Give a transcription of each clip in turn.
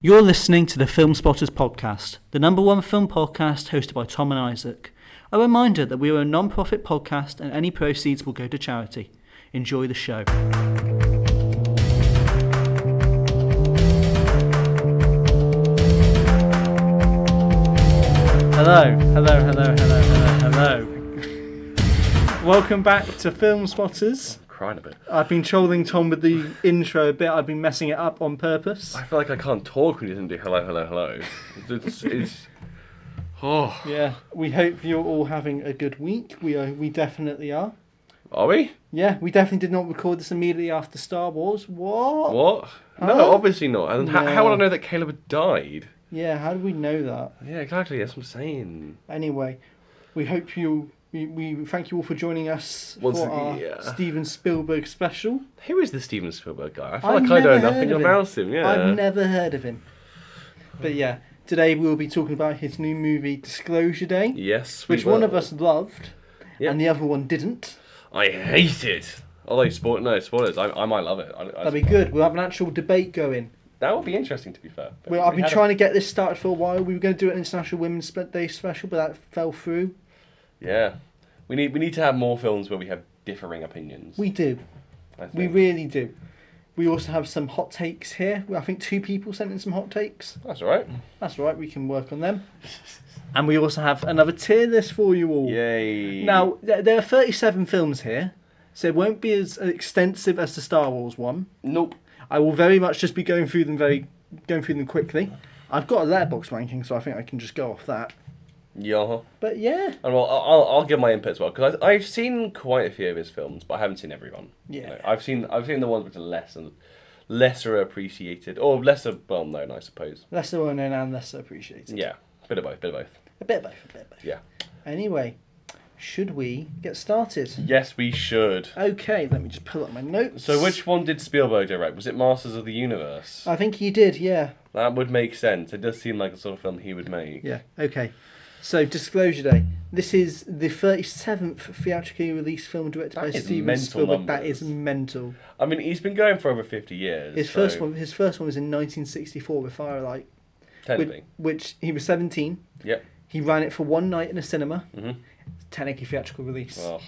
You're listening to the Filmspotters podcast, the number one film podcast hosted by Tom and Isaac. A reminder that we are a non-profit podcast and any proceeds will go to charity. Enjoy the show. Hello. Welcome back to Filmspotters. Crying a bit. I've been trolling Tom with the intro a bit. I've been messing it up on purpose. I feel like I can't talk when you didn't do hello. It's oh. Yeah, we hope you're all having a good week. We definitely are. Are we? Yeah, we definitely did not record this immediately after Star Wars. What? What? No, Huh? obviously not. And how would I know that Caleb had died? Yeah, how do we know that? Yeah, exactly. That's what I'm saying. Anyway, we hope we thank you all for joining us Once for again, our Steven Spielberg special. Who is the Steven Spielberg guy? I feel I've like I know never nothing heard of about him. Yeah. I've never heard of him. But yeah, today we'll be talking about his new movie Disclosure Day. Yes. Which one of us loved, Yep. and the other one didn't. I hate it. Although spoilers. I might love it. That'd be good. We'll have an actual debate going. That would be interesting, to be fair. Well, I've been trying to get this started for a while. We were going to do an International Women's Day special, but that fell through. Yeah. We need to have more films where we have differing opinions. We do. We really do. We also have some hot takes here. I think 2 people sent in some hot takes. That's all right. That's all right. We can work on them. And we also have another tier list for you all. Yay. Now, there are 37 films here, so it won't be as extensive as the Star Wars one. Nope. I will very much just be going through them quickly. I've got a letterbox ranking, so I think I can just go off that. Yeah. But yeah. And well, I'll give my input as well, because I've seen quite a few of his films, but I haven't seen everyone. Yeah. You know, I've seen the ones which are lesser appreciated, or lesser well known, I suppose. Lesser well known and lesser appreciated. Yeah, bit of both. A bit of both. Yeah. Anyway, should we get started? Yes, we should. Okay, let me just pull up my notes. So which one did Spielberg direct? Was it Masters of the Universe? I think he did, yeah. That would make sense. It does seem like the sort of film he would make. Yeah, okay. So, Disclosure Day. This is the 37th theatrically released film directed by Steven Spielberg. That is mental. I mean, he's been going for over 50 years. His first one was in 1964 with Firelight. Technically. Which he was 17. Yep. He ran it for one night in a cinema. Mm-hmm. Technically theatrical release. Oh.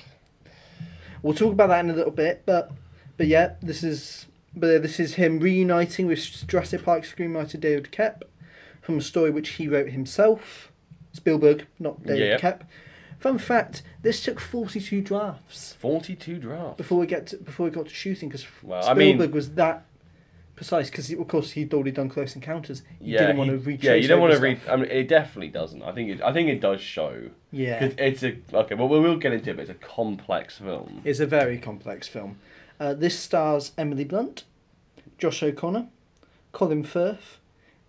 We'll talk about that in a little bit, but yeah, this is him reuniting with Jurassic Park screenwriter David Koepp from a story which he wrote himself. Spielberg, not David Koepp. Fun fact: this took 42 drafts. 42 drafts before we got to shooting, because Spielberg was that precise. Because of course he'd already done Close Encounters. He didn't want to retrace. Yeah, you don't want to read. I mean, it definitely doesn't. I think it does show. Yeah. Because well, we'll get into it. But it's a complex film. It's a very complex film. This stars Emily Blunt, Josh O'Connor, Colin Firth,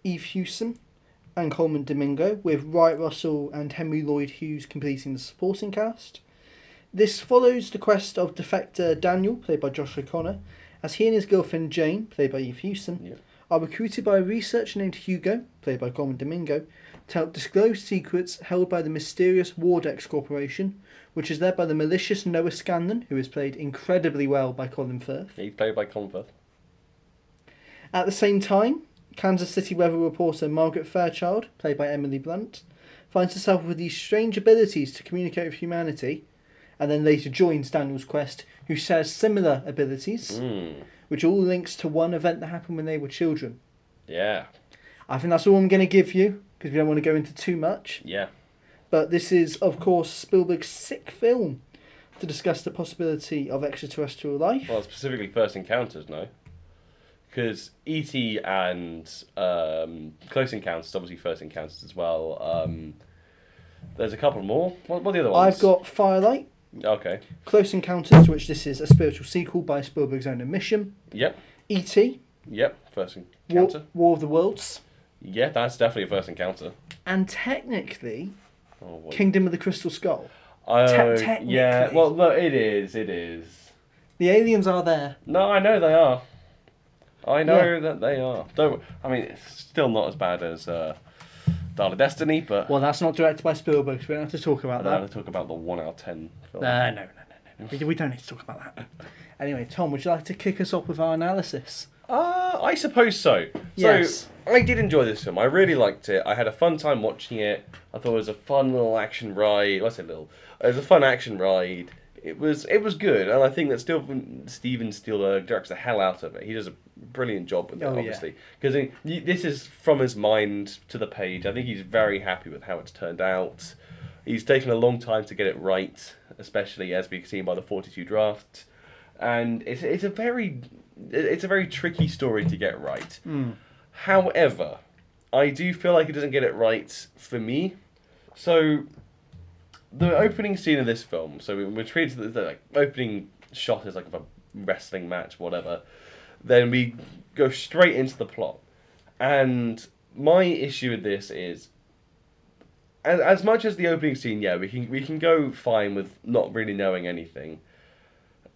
Eve Hewson, and Coleman Domingo, with Wyatt Russell and Henry Lloyd Hughes completing the supporting cast. This follows the quest of defector Daniel, played by Josh O'Connor, as he and his girlfriend Jane, played by Eve Hewson, are recruited by a researcher named Hugo, played by Coleman Domingo, to help disclose secrets held by the mysterious Wardex Corporation, which is led by the malicious Noah Scanlon, who is played incredibly well by Colin Firth. He's played by Colin Firth. At the same time, Kansas City weather reporter Margaret Fairchild, played by Emily Blunt, finds herself with these strange abilities to communicate with humanity, and then later joins Daniel's quest, who shares similar abilities, which all links to one event that happened when they were children. Yeah. I think that's all I'm going to give you, because we don't want to go into too much. Yeah. But this is, of course, Spielberg's 6th film to discuss the possibility of extraterrestrial life. Well, specifically First Encounters, no? Because E.T. and Close Encounters, obviously First Encounters as well. There's a couple more. What are the other ones? I've got Firelight. Okay. Close Encounters, which this is a spiritual sequel by Spielberg's own admission. Yep. E.T. Yep. First Encounter. War of the Worlds. Yeah, that's definitely a First Encounter. And technically, Kingdom of the Crystal Skull. Technically. Yeah. Well, no, it is. The aliens are there. No, I know they are. That they are. It's still not as bad as Dial of Destiny, but... Well, that's not directed by Spielberg, so we don't have to talk about that. I don't have to talk about the 1 out of 10 film. No. We don't need to talk about that. Anyway, Tom, would you like to kick us off with our analysis? I suppose so. Yes. So, I did enjoy this film. I really liked it. I had a fun time watching it. I thought it was a fun little action ride. Well, I say little. It was a fun action ride. It was good, and I think that Steven Spielberg directs the hell out of it. He does a brilliant job with it, Oh, yeah. obviously, because this is from his mind to the page. I think he's very happy with how it's turned out. He's taken a long time to get it right, especially as we can see by the 42 drafts, and it's a very tricky story to get right. However, I do feel like it doesn't get it right for me. So, the opening scene of this film, so we're treated the like, opening shot is like of a wrestling match, whatever. Then we go straight into the plot. And my issue with this is, as much as the opening scene, yeah, we can go fine with not really knowing anything.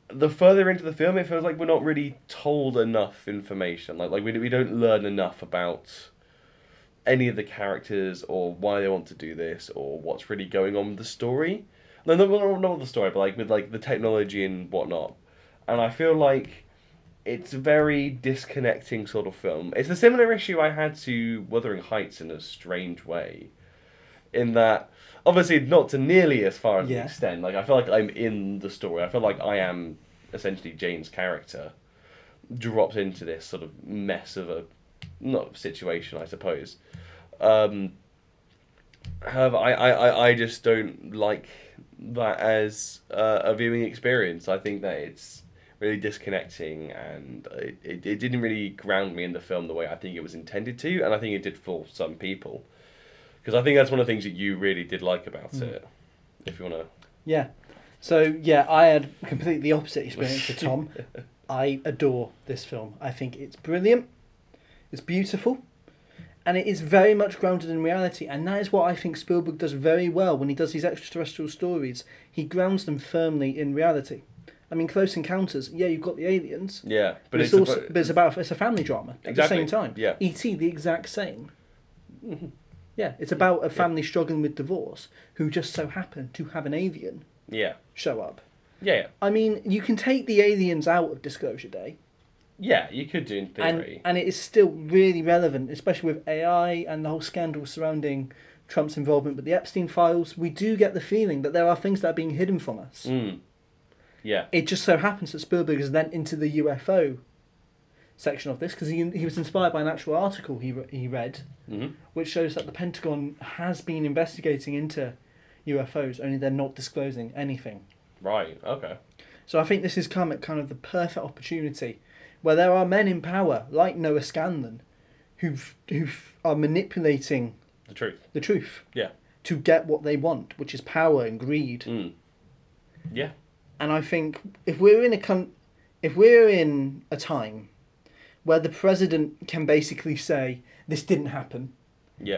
The further into the film, it feels like we're not really told enough information. Like we don't learn enough about any of the characters or why they want to do this or what's really going on with the story. No, not the story, but like with like the technology and whatnot. And I feel like it's a very disconnecting sort of film. It's a similar issue I had to Wuthering Heights in a strange way. In that, obviously, not to nearly as far as the extent. Like, I feel like I'm in the story. I feel like I am essentially Jane's character, dropped into this sort of mess of a not situation, I suppose. However, I just don't like that as a viewing experience. I think that it's really disconnecting, and it didn't really ground me in the film the way I think it was intended to, and I think it did for some people. Because I think that's one of the things that you really did like about it, if you want to... Yeah. So, yeah, I had completely the opposite experience to Tom. I adore this film. I think it's brilliant, it's beautiful, and it is very much grounded in reality, and that is what I think Spielberg does very well when he does these extraterrestrial stories. He grounds them firmly in reality. I mean, Close Encounters, yeah, you've got the aliens. Yeah, but it's a family drama at the same time. Yeah. E.T., the exact same. Yeah, it's about a family struggling with divorce who just so happen to have an alien show up. Yeah. I mean, you can take the aliens out of Disclosure Day. Yeah, you could do in theory. And it is still really relevant, especially with AI and the whole scandal surrounding Trump's involvement with the Epstein files. We do get the feeling that there are things that are being hidden from us. Yeah. It just so happens that Spielberg is then into the UFO section of this, because he was inspired by an actual article he read, which shows that the Pentagon has been investigating into UFOs, only they're not disclosing anything. Right, okay. So I think this has come at kind of the perfect opportunity, where there are men in power, like Noah Scanlon, who are manipulating the truth Yeah. to get what they want, which is power and greed. Yeah. And I think if we're in a time where the president can basically say this didn't happen,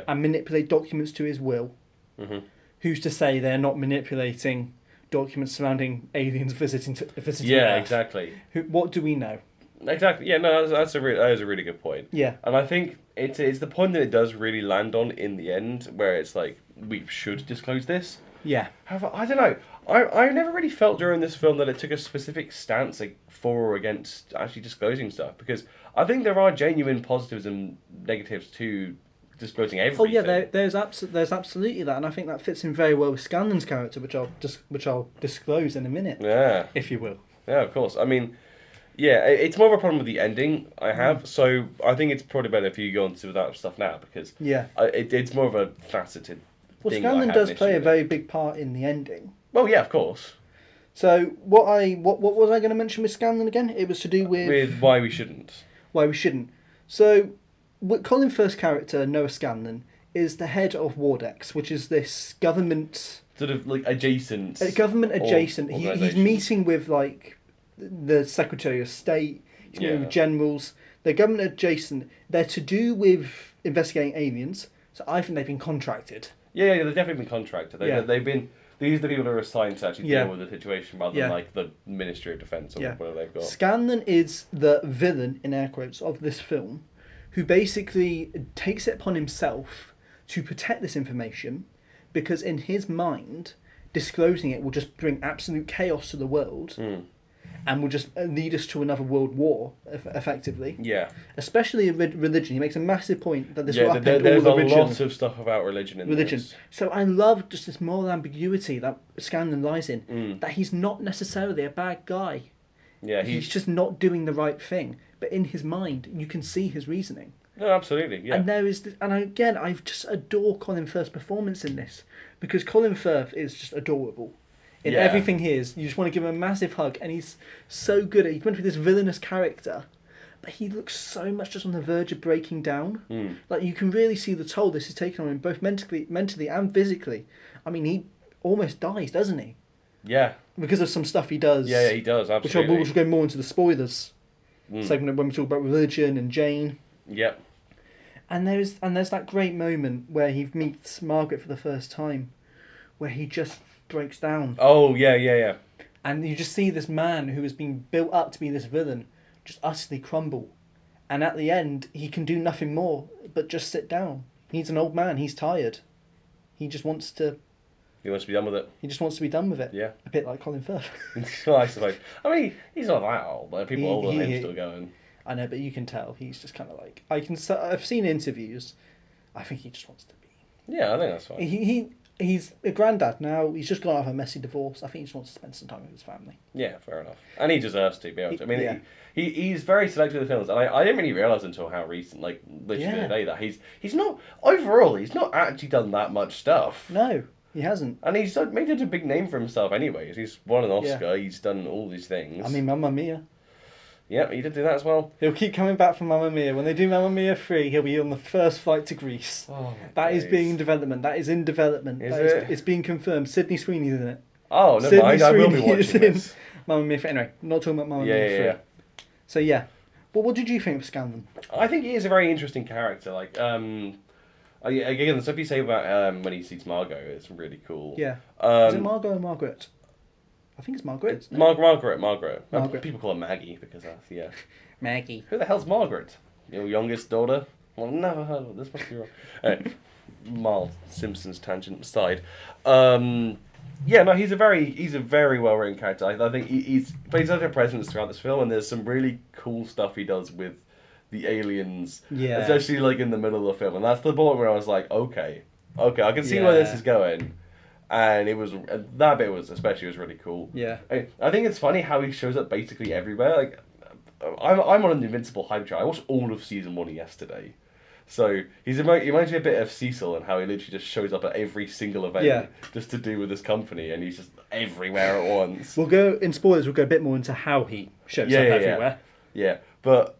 and manipulate documents to his will, who's to say they're not manipulating documents surrounding aliens visiting Earth? Exactly. What do we know? Exactly. Yeah, no, that is a really good point. Yeah. And I think it's the point that it does really land on in the end, where it's like, we should disclose this. Yeah. However, I don't know. I never really felt during this film that it took a specific stance for or against actually disclosing stuff, because I think there are genuine positives and negatives to disclosing everything. Oh yeah, there's absolutely that, and I think that fits in very well with Scanlon's character, which I'll disclose in a minute. Yeah. If you will. Yeah, of course. I mean, yeah, it's more of a problem with the ending I have, so I think it's probably better if you go on to that stuff now, because it's more of a faceted thing. Well, Scanlon does play a very big part in the ending. Well, yeah, of course. So what was I going to mention with Scanlon again? It was to do with why we shouldn't. Why we shouldn't. So, Colin Firth's character, Noah Scanlon, is the head of Wardex, which is this government... Sort of, like, adjacent... government adjacent. He's meeting with, like, the Secretary of State, he's meeting with generals. They're government adjacent. They're to do with investigating aliens, so I think they've been contracted. Yeah, they've definitely been contracted. They've been... These are the people that are assigned to actually deal with the situation, rather than like the Ministry of Defence or whatever they've got. Scanlon is the villain, in air quotes, of this film, who basically takes it upon himself to protect this information, because in his mind, disclosing it will just bring absolute chaos to the world. and will just lead us to another world war, effectively. Yeah. Especially religion. He makes a massive point that this will Yeah, upend there's all a religion. lot of stuff about religion in Religion. this. So I love just this moral ambiguity that Scanlon lies in. Mm. That he's not necessarily a bad guy. Yeah, He's just not doing the right thing. But in his mind, you can see his reasoning. No, absolutely, yeah. And there is, again, I just adore Colin Firth's performance in this because Colin Firth is just adorable. In Yeah. everything he is, you just want to give him a massive hug, and he's so good at. He's meant to be this villainous character, but he looks so much just on the verge of breaking down. Mm. Like you can really see the toll this is taking on him, both mentally and physically. I mean, he almost dies, doesn't he? Yeah. Because of some stuff he does. Yeah, he does, absolutely. Which will go more into the spoilers. Mm. Segment when we talk about religion and Jane. Yep. And there's that great moment where he meets Margaret for the first time, where he just breaks down. Oh, yeah. And you just see this man who has been built up to be this villain just utterly crumble. And at the end, he can do nothing more but just sit down. He's an old man. He's tired. He just wants to. He wants to be done with it. He just wants to be done with it. Yeah. A bit like Colin Firth. I suppose. I mean, he's not that old. Like, people older than him he- still going. I know, but you can tell he's just kind of like I've seen interviews. I think he just wants to be. Yeah, I think that's fine. He's a granddad now. He's just gone out of a messy divorce. I think he just wants to spend some time with his family. Yeah, fair enough. And he deserves to be able to. I mean, Yeah. he's very selective with the films, and I didn't really realise until how recent, like literally the Yeah. other day, that he's not overall. He's not actually done that much stuff. No, he hasn't. And he's made it a big name for himself, anyways. He's won an Oscar. Yeah. He's done all these things. I mean, Mamma Mia. Yeah, he did do that as well. He'll keep coming back from Mamma Mia. When they do Mamma Mia 3, he'll be on the first flight to Greece. Oh, that is being in development. That is in development. Is it? It's being confirmed. Sydney Sweeney's in it. Oh, never mind. I will be watching this. Mamma Mia 3. Anyway, not talking about Mamma Mia 3. Yeah. So, yeah. But what did you think of Scanlon? I think he is a very interesting character. Like, again, the stuff you say about when he sees Margot is really cool. Yeah. Is it Margot or Margaret? I think it's Margaret. Margaret. People call her Maggie because that's, yeah. Maggie. Who the hell's Margaret? Your youngest daughter? Well, I've never heard of it. This must be wrong. Anyway, mild Simpsons tangent aside. Yeah, no, he's a very well written character. I think he's plays such a presence throughout this film, and there's some really cool stuff he does with the aliens. Yeah. Especially like in the middle of the film, and that's the point where I was like, okay, I can see where this is going. And it was that bit was really cool. Yeah. I think it's funny how he shows up basically everywhere. Like, I'm on an Invincible hype train. I watched all of season 1 yesterday, so he reminds me a bit of Cecil and how he literally just shows up at every single event just to do with his company, and he's just everywhere at once. We'll go in spoilers. We'll go a bit more into how he shows up everywhere. Yeah, but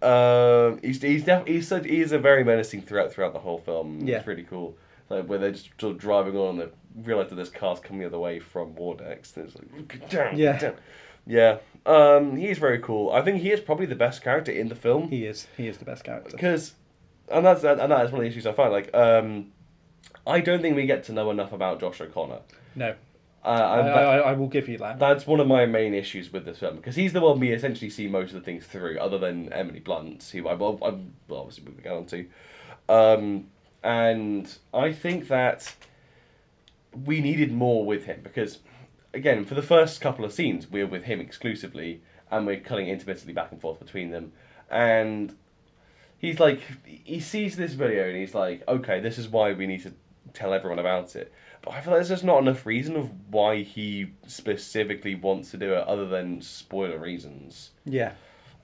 he's a very menacing throughout the whole film. Yeah. It's really cool. Like where they're just sort of driving on and they realise that there's cars coming the other way from Wardex. And it's like, down. Yeah. He's very cool. I think he is probably the best character in the film. He is the best character. Because, and that is one of the issues I find. Like, I don't think we get to know enough about Josh O'Connor. No. I will give you that. That's one of my main issues with this film, because he's the one we essentially see most of the things through, other than Emily Blunt, who I'm obviously moving on to. And I think that we needed more with him, because, again, for the first couple of scenes, we're with him exclusively, and we're cutting intermittently back and forth between them. And he's like, he sees this video and he's like, okay, this is why we need to tell everyone about it. But I feel like there's just not enough reason of why he specifically wants to do it, other than spoiler reasons. Yeah.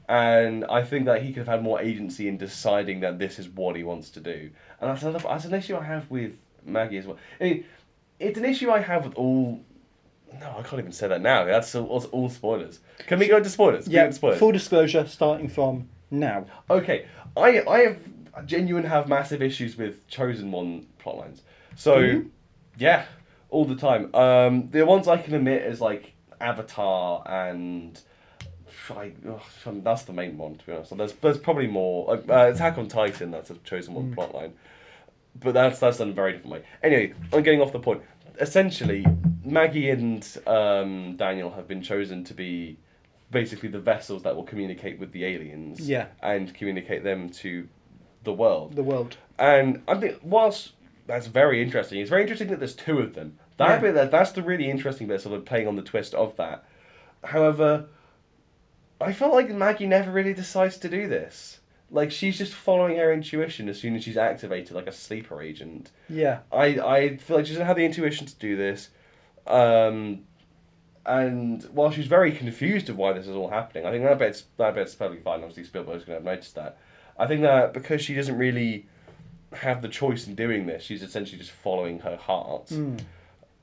And I think that he could have had more agency in deciding that this is what he wants to do. And that's an issue I have with Maggie as well. I mean, it's an issue I have with all... No, I can't even say that now. That's all spoilers. Can we go into spoilers? Yeah, full disclosure, starting from now. Okay, I have massive issues with Chosen One plotlines. So, yeah, all the time. The ones I can admit is like Avatar and... that's the main one, to be honest. So there's probably more. Attack on Titan, that's a Chosen One plotline. But that's done a very different way. Anyway, I'm getting off the point. Essentially, Maggie and Daniel have been chosen to be basically the vessels that will communicate with the aliens. Yeah. And communicate them to the world. The world. And I think, whilst that's very interesting, it's very interesting that there's two of them. That's the really interesting bit, sort of playing on the twist of that. However, I felt like Maggie never really decides to do this. Like, she's just following her intuition as soon as she's activated, like a sleeper agent. Yeah. I feel like she doesn't have the intuition to do this. Um, and while she's very confused of why this is all happening, I think that bit's perfectly fine. Obviously, Spielberg's going to have noticed that. I think that because she doesn't really have the choice in doing this, she's essentially just following her heart.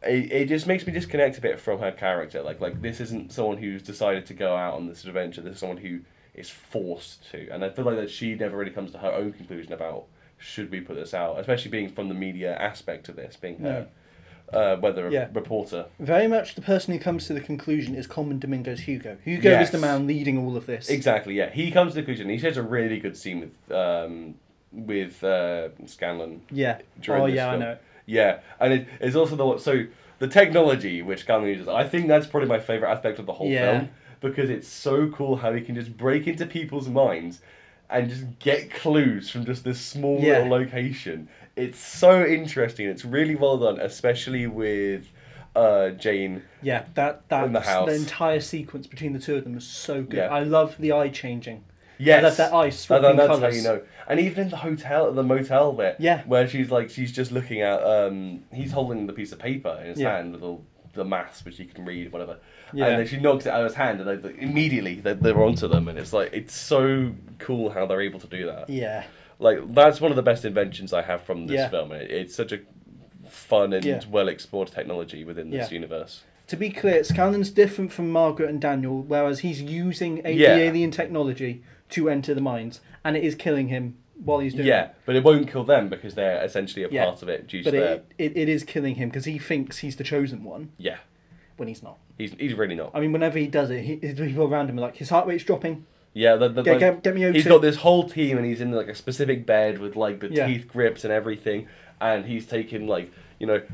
It just makes me disconnect a bit from her character. Like this isn't someone who's decided to go out on this adventure. This is someone who is forced to, and I feel like that she never really comes to her own conclusion about should we put this out, especially being from the media aspect of this, being her. Whether a reporter. Very much the person who comes to the conclusion is Coleman Domingo's Hugo. Hugo is the man leading all of this. Exactly, yeah. He comes to the conclusion. He shares a really good scene with Scanlon. Yeah. During this I film. know. Yeah, and it's also the technology which Scanlon uses. I think that's probably my favourite aspect of the whole film, because it's so cool how he can just break into people's minds and just get clues from just this small little location. It's so interesting. It's really well done, especially with Jane. Yeah, that in the house. The entire sequence between the two of them is so good. Yeah. I love the eye changing. Yes, I love that eye swapping that's colours. how you know. And even in the motel bit, where she's just looking at he's holding the piece of paper in his hand with all the maths which he can read, whatever. Yeah. And then she knocks it out of his hand, and immediately they're onto them, and it's so cool how they're able to do that. Yeah. Like, that's one of the best inventions I have from this film. It's such a fun and well-explored technology within this universe. To be clear, Scanlon's different from Margaret and Daniel, whereas he's using the alien technology to enter the minds, and it is killing him while he's doing it. Yeah, but it won't kill them because they're essentially a part of it due to their... But it is killing him because he thinks he's the chosen one. Yeah. When he's not. He's really not. I mean, whenever he does it, his people around him are like, his heart rate's dropping. Yeah, get me over. He's got this whole team, and he's in like a specific bed with like the teeth grips and everything, and he's taken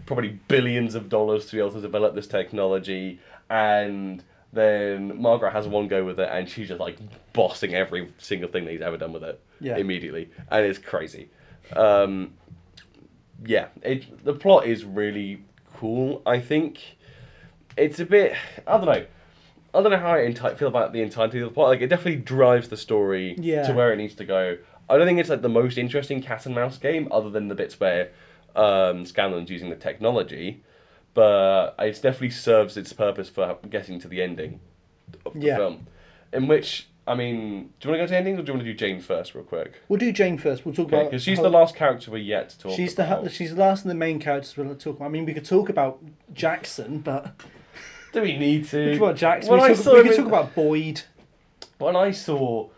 probably billions of dollars to be able to develop this technology, and then Margaret has one go with it, and she's just like bossing every single thing that he's ever done with it immediately, and it's crazy. The plot is really cool. I think it's a bit, I don't know how I feel about the entirety of the plot. Like, it definitely drives the story to where it needs to go. I don't think it's like the most interesting cat and mouse game, other than the bits where Scanlon's using the technology, but it definitely serves its purpose for getting to the ending of the film. In which, I mean, do you want to go to endings, or do you want to do Jane first, real quick? We'll do Jane first. We'll talk about... because she's the last character we're yet to talk about. She's the last of the main characters we'll talk about. I mean, we could talk about Jackson, but... Do we need to? We could talk about Jackson. We could talk about Boyd. When I saw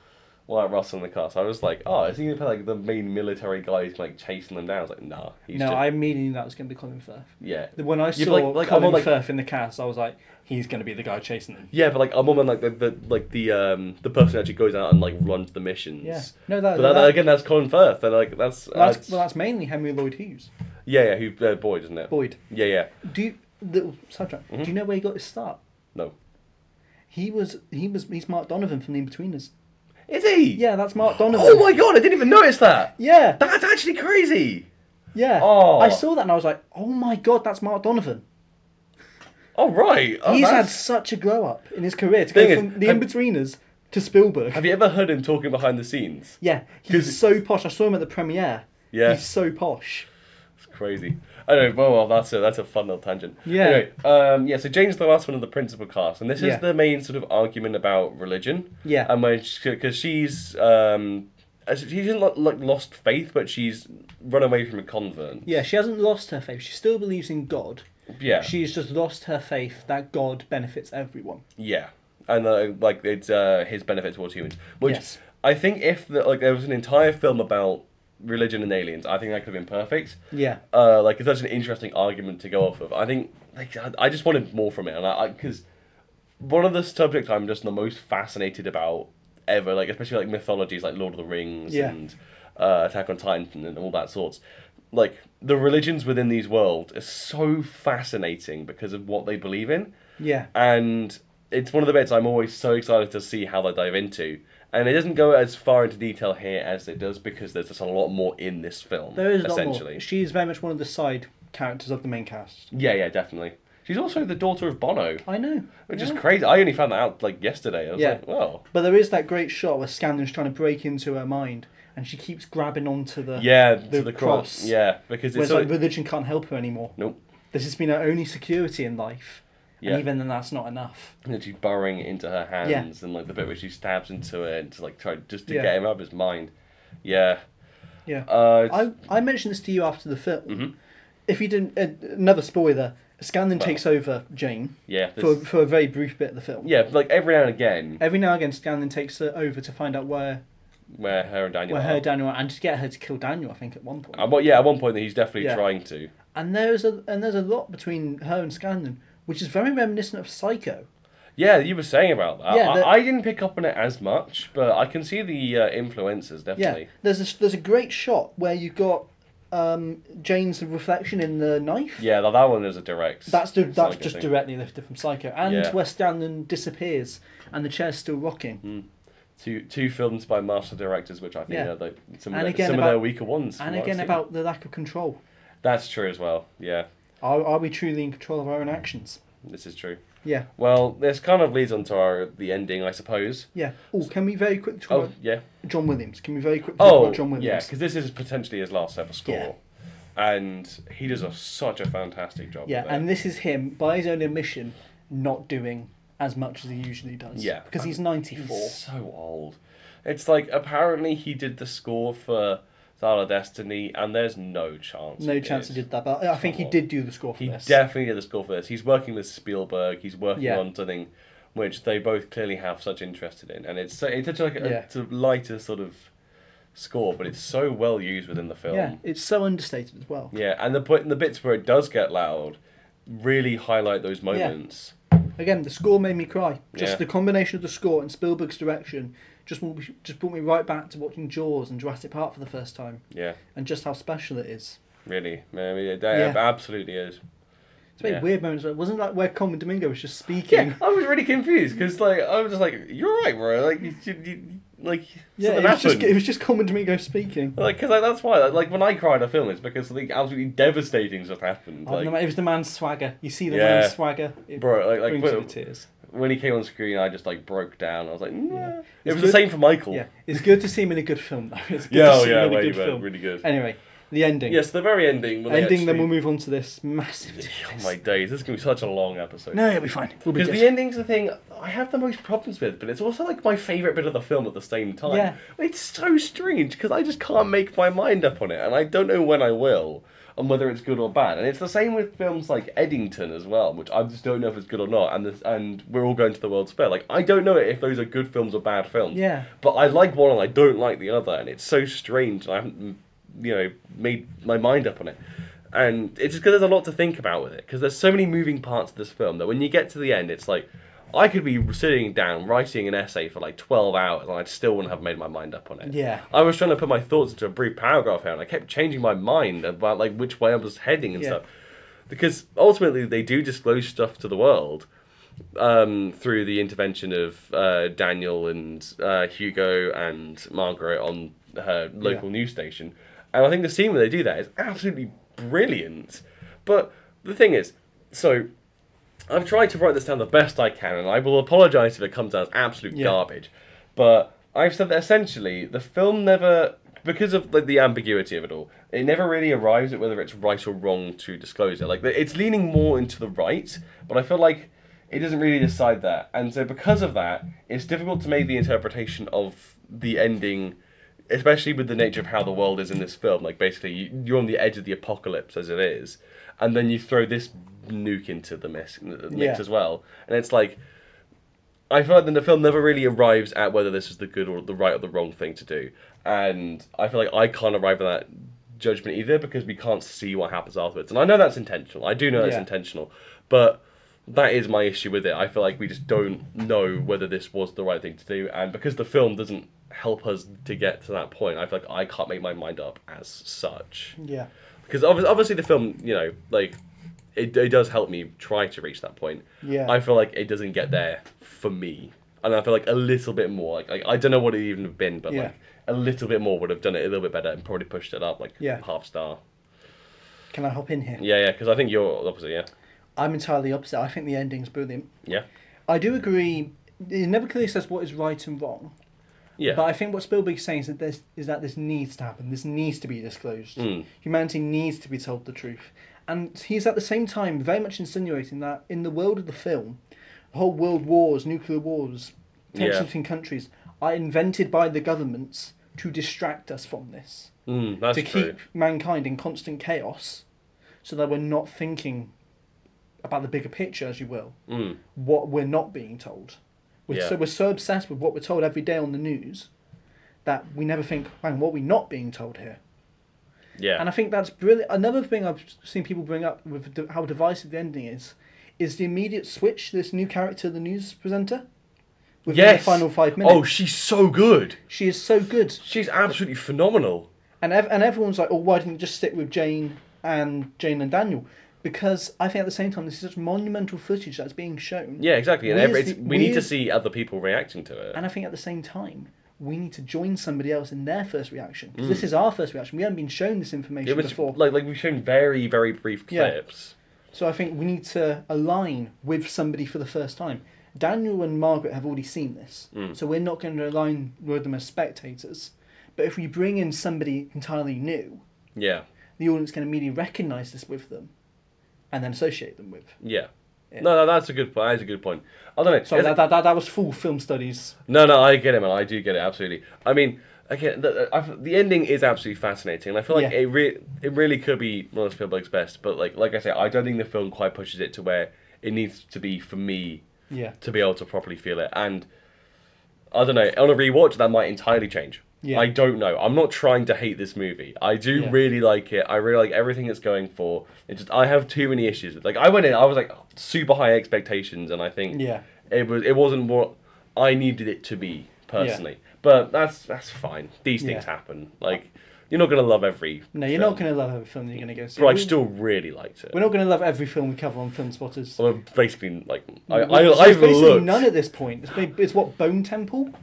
Wyatt Russell in the cast, I was like, oh, is he going to play like the main military guy who's like chasing them down? I was like, nah. I immediately knew that was going to be Colin Firth. Yeah. When I saw Colin Firth in the cast, I was like, he's going to be the guy chasing them. Yeah, but like I'm on like the person who actually goes out and like runs the missions. Yeah. No, that's Colin Firth, and like that's mainly Henry Lloyd Hughes. Yeah, who Boyd, isn't it? Boyd. Yeah. Sidetrack. Do you know where he got his start? No. He's Mark Donovan from The Inbetweeners. Is he? Yeah, that's Mark Donovan. Oh my god, I didn't even notice that. Yeah. That's actually crazy. Yeah. Oh. I saw that and I was like, oh my god, that's Mark Donovan. Oh, right. He's had such a grow up in his career to go from The Inbetweeners to Spielberg. Have you ever heard him talking behind the scenes? Yeah. He's so posh. I saw him at the premiere. Yeah. He's so posh. It's crazy. Anyway, well, that's a fun little tangent. Yeah. Anyway, so Jane's the last one of the principal cast, and this is the main sort of argument about religion. Yeah. And because she hasn't like lost faith, but she's run away from a convent. Yeah, she hasn't lost her faith. She still believes in God. Yeah. She's just lost her faith that God benefits everyone. Yeah, and it's his benefit towards humans. Which I think if there was an entire film about religion and aliens, I think that could have been perfect. Yeah. It's such an interesting argument to go off of. I think I just wanted more from it, and because one of the subjects I'm just the most fascinated about ever, like especially like mythologies like Lord of the Rings and Attack on Titan and all that sorts. Like the religions within these worlds are so fascinating because of what they believe in. Yeah. And it's one of the bits I'm always so excited to see how they dive into. And it doesn't go as far into detail here as it does because there's just a lot more in this film. There is a essentially. lot more. She's very much one of the side characters of the main cast. Yeah, definitely. She's also the daughter of Bono, I know. which is crazy. I only found that out like yesterday. I was Yeah. like, well, But there is that great shot where Scanlon's trying to break into her mind, and she keeps grabbing onto the yeah, the to the cross. Yeah, because where it's it's like religion can't help her anymore. nope. This has been her only security in life, Yeah. and even then that's not enough. And she's burrowing it into her hands, and like the bit where she stabs into it, and to like try just to Yeah. get him out of his mind. Yeah. Yeah. It's- I mentioned this to you after the film. Mhm. If you didn't, another spoiler, Scanlon Well, takes over Jane yeah. for a very brief bit of the film. Yeah, like every now and again, Every now and again, Scanlon takes her over to find out where where her and Daniel her are. Daniel are, and to get her to kill Daniel. I think at one point. At one point he's definitely Yeah. trying to. And there's a lot between her and Scanlon, which is very reminiscent of Psycho. Yeah, you were saying about that. Yeah, I didn't pick up on it as much, but I can see the influences definitely. Yeah, there's a great shot where you've got Jane's reflection in the knife. Yeah, that one is a direct. That's Psycho just thing. directly lifted from Psycho, and Yeah. where Scanlon disappears and the chair's still rocking. Two films by master directors, which I think Yeah. are like some And of again their about- weaker ones. from And what I've again seen. about the lack of control. That's true as well. Yeah, Are we truly in control of our own actions? this is true. Yeah, Well, this kind of leads on to the ending, I suppose. yeah. Oh, can we very quickly talk Oh about yeah. John Williams? Can we very quickly talk Oh about John Williams? yeah, because this is potentially his last ever score, and he does such a fantastic job. Yeah, with it. and this is him, by his own admission, not doing as much as he usually does. Yeah. Because he's 94. He's so old. It's like apparently he did the score for Dial of Destiny, and there's no chance. No chance he did that, but I think he did do the score for He this. definitely did the score for this. He's working with Spielberg. He's working Yeah. on something which they both clearly have such interest in, and it's such like a Yeah. sort of lighter sort of score, but it's so well used within the film. Yeah, it's so understated as well. Yeah, and the bits where it does get loud really highlight those moments. Again, the score made me cry. Just Yeah. the combination of the score and Spielberg's direction just brought me right back to watching Jaws and Jurassic Park for the first time, Yeah, and just how special it is. really. Maybe it Yeah. absolutely is. It's very Yeah. weird moments. Wasn't that where Coleman Domingo was just speaking? Yeah, I was really confused because like I was just like, "You're right, bro." Like, like Yeah, something happened. it was just Coleman Domingo speaking. Like, because that's why. Like when I cried at film, it's because something absolutely devastating stuff happened. Oh, Like, it was the man's swagger. You see the Yeah. man's swagger. It bro, like brings you to tears. when he came on screen, I just like broke down. I was like, nah. Yeah. It It's was good- the same for Michael. Yeah, it's good to see him in a good film though. It's good Yeah, to oh, see yeah, him in a way good better, film. really good. Anyway, the ending. Yes, the very ending. When they Ending, then actually- we'll move on to this massive. Oh my days, this is gonna be such a long episode. No, it'll be fine. We'll be Because good. the ending's the thing I have the most problems with, but it's also like my favourite bit of the film at the same time. Yeah. It's so strange because I just can't make my mind up on it, and I don't know when I will, on whether it's good or bad. And it's the same with films like Eddington as well, which I just don't know if it's good or not. And We're All Going to the World's Fair. Like I don't know if those are good films or bad films. Yeah. But I like one and I don't like the other, and it's so strange. And I haven't, made my mind up on it. And it's just because there's a lot to think about with it. Because there's so many moving parts of this film that when you get to the end, it's like I could be sitting down writing an essay for like 12 hours and I still wouldn't have made my mind up on it. Yeah. I was trying to put my thoughts into a brief paragraph here, and I kept changing my mind about like which way I was heading and Yeah. stuff. Because ultimately, they do disclose stuff to the world through the intervention of Daniel and Hugo and Margaret on her local news station. And I think the scene where they do that is absolutely brilliant. But the thing is, so I've tried to write this down the best I can, and I will apologise if it comes out as absolute garbage. But I've said that essentially the film never, because of like the ambiguity of it all, it never really arrives at whether it's right or wrong to disclose it. Like it's leaning more into the right, but I feel like it doesn't really decide that. And so because of that, it's difficult to make the interpretation of the ending, especially with the nature of how the world is in this film. Like basically you're on the edge of the apocalypse as it is, and then you throw this nuke into the mix as well, and it's like I feel like the film never really arrives at whether this is the good or the right or the wrong thing to do, and I feel like I can't arrive at that judgment either because we can't see what happens afterwards. And I know that's intentional. I do know that's intentional, but that is my issue with it. I feel like we just don't know whether this was the right thing to do, and because the film doesn't help us to get to that point, I feel like I can't make my mind up as such. Yeah. Because obviously the film, like it does help me try to reach that point. Yeah. I feel like it doesn't get there for me, and I feel like a little bit more. Like I don't know what it even have been, but like a little bit more would have done it a little bit better and probably pushed it up like half star. Can I hop in here? Yeah, because I think you're opposite. Yeah. I'm entirely opposite. I think the ending's brilliant. Yeah. I do agree. It never clearly says what is right and wrong. Yeah. But I think what Spielberg's saying is that this needs to happen. This needs to be disclosed. Mm. Humanity needs to be told the truth. And he's at the same time very much insinuating that in the world of the film, the whole world wars, nuclear wars, tensions between countries are invented by the governments to distract us from this. That's to true. keep mankind in constant chaos so that we're not thinking about the bigger picture, as you will, what we're not being told. We're so obsessed with what we're told every day on the news that we never think, man, what are we not being told here? Yeah. And I think that's brilliant. Another thing I've seen people bring up with how divisive the ending is the immediate switch to this new character, the news presenter, within the final 5 minutes. Oh, she's so good. She is so good. She's absolutely phenomenal. And everyone's like, oh, why didn't you just stick with Jane and Daniel? Because I think at the same time, this is such monumental footage that's being shown. Yeah, exactly. And we need to see other people reacting to it. And I think at the same time, we need to join somebody else in their first reaction. Because this is our first reaction. We haven't been shown this information before. Like we've shown very, very brief clips. So I think we need to align with somebody for the first time. Daniel and Margaret have already seen this. So we're not going to align with them as spectators. But if we bring in somebody entirely new, the audience can immediately recognise this with them. And then associate them with. Yeah. No, that's a good point. That's a good point. I don't know. Sorry, that was full film studies. No, I get it, man. I do get it, absolutely. I mean, again, the ending is absolutely fascinating. And I feel like it really could be one of Spielberg's best. But like I say, I don't think the film quite pushes it to where it needs to be for me to be able to properly feel it. And I don't know, on a rewatch, that might entirely change. Yeah. I don't know. I'm not trying to hate this movie. I do really like it. I really like everything it's going for. It's just I have too many issues. Like I went in, I was like super high expectations, and I think it wasn't what I needed it to be personally. But that's fine. These things happen. Like you're not gonna love every. No, you're not gonna love every film that you're gonna go see. But I still really liked it. We're not gonna love every film we cover on Filmspotters. Well, basically, like I've basically looked. None at this point. It's what Bone Temple.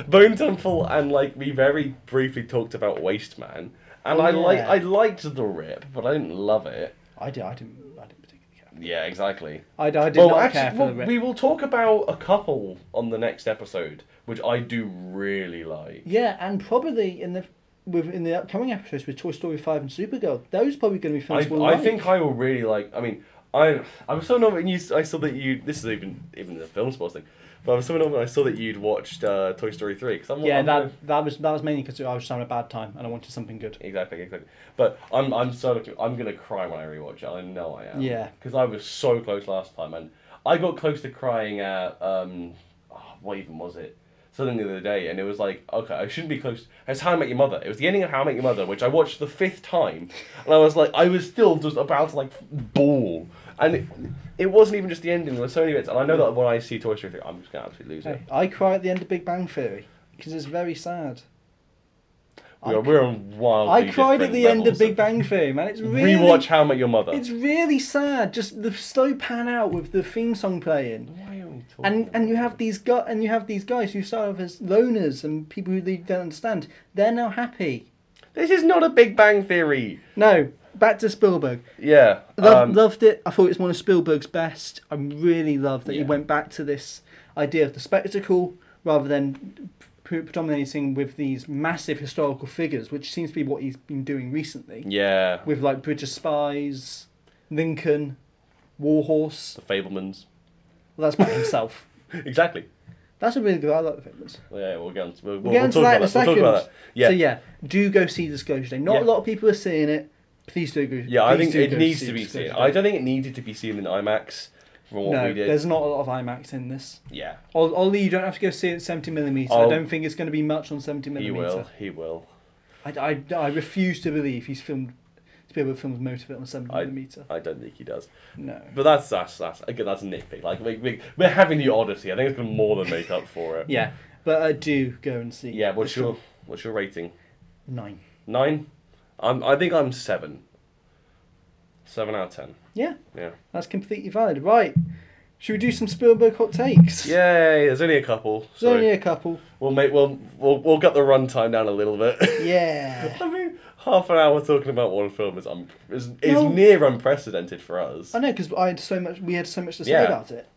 Bone Temple, and like we very briefly talked about Waste Man, and I liked the rip, but I didn't love it. I didn't particularly care. Yeah, exactly. I did not care for the rip. We will talk about a couple on the next episode, which I do really like. Yeah, and probably in the upcoming episodes with Toy Story 5 and Supergirl, those are probably going to be films we'll like. I think I will really like. I mean, I was so annoyed when I saw that you. This is even the film sports thing. But I was so annoyed when I saw that you'd watched Toy Story 3. That was mainly because I was just having a bad time and I wanted something good. Exactly. But I'm gonna cry when I rewatch it. I know I am. Yeah. Because I was so close last time, and I got close to crying at what even was it? Something the other day, and it was like, okay, I shouldn't be close. It's How I Met Your Mother. It was the ending of How I Met Your Mother, which I watched the 5th time, and I was still just about to like bawl. And it wasn't even just the ending, there were so many bits. And I know that when I see Toy Story 3, I'm just going to absolutely lose it. I cry at the end of Big Bang Theory, because it's very sad. We're on wild. I cried at the end of Big Bang Theory, man. It's really... Rewatch How I Met Your Mother. It's really sad, just the slow pan out with the theme song playing. Why are we talking and you have these guys who start off as loners and people who they don't understand. They're now happy. This is not a Big Bang Theory. No. Back to Spielberg. Yeah. Loved it. I thought it was one of Spielberg's best. I really loved that he went back to this idea of the spectacle rather than predominating with these massive historical figures, which seems to be what he's been doing recently. Yeah. With like Bridge of Spies, Lincoln, Warhorse. The Fablemans. Well, that's about himself. Exactly. That's a really good. I like the Fablemans. Yeah, we'll get we'll get into that in a second. We'll talk about that. Yeah. So yeah, do go see Disclosure Day. Not a lot of people are seeing it. Please do go. Yeah, I think it needs to be seen. I don't think it needed to be seen in IMAX from what we did. There's not a lot of IMAX in this. Yeah. Ollie, you don't have to go see it at 70mm. I don't think it's going to be much on 70mm. He will. I refuse to believe Spielberg films most of it on 70mm. I don't think he does. No. But that's again, that's a nitpick. Like we're having the Odyssey. I think it's going to more than make up for it. Yeah, but I do go and see. Yeah. What's your rating? 9. 9. I think I'm 7. 7 out of 10. Yeah. Yeah. That's completely valid. Right. Should we do some Spielberg hot takes? Yay! There's only a couple. There's only a couple. We'll cut the runtime down a little bit. Yeah. I mean, half an hour talking about one film is No. near unprecedented for us. I know, because we had so much to say Yeah. about it.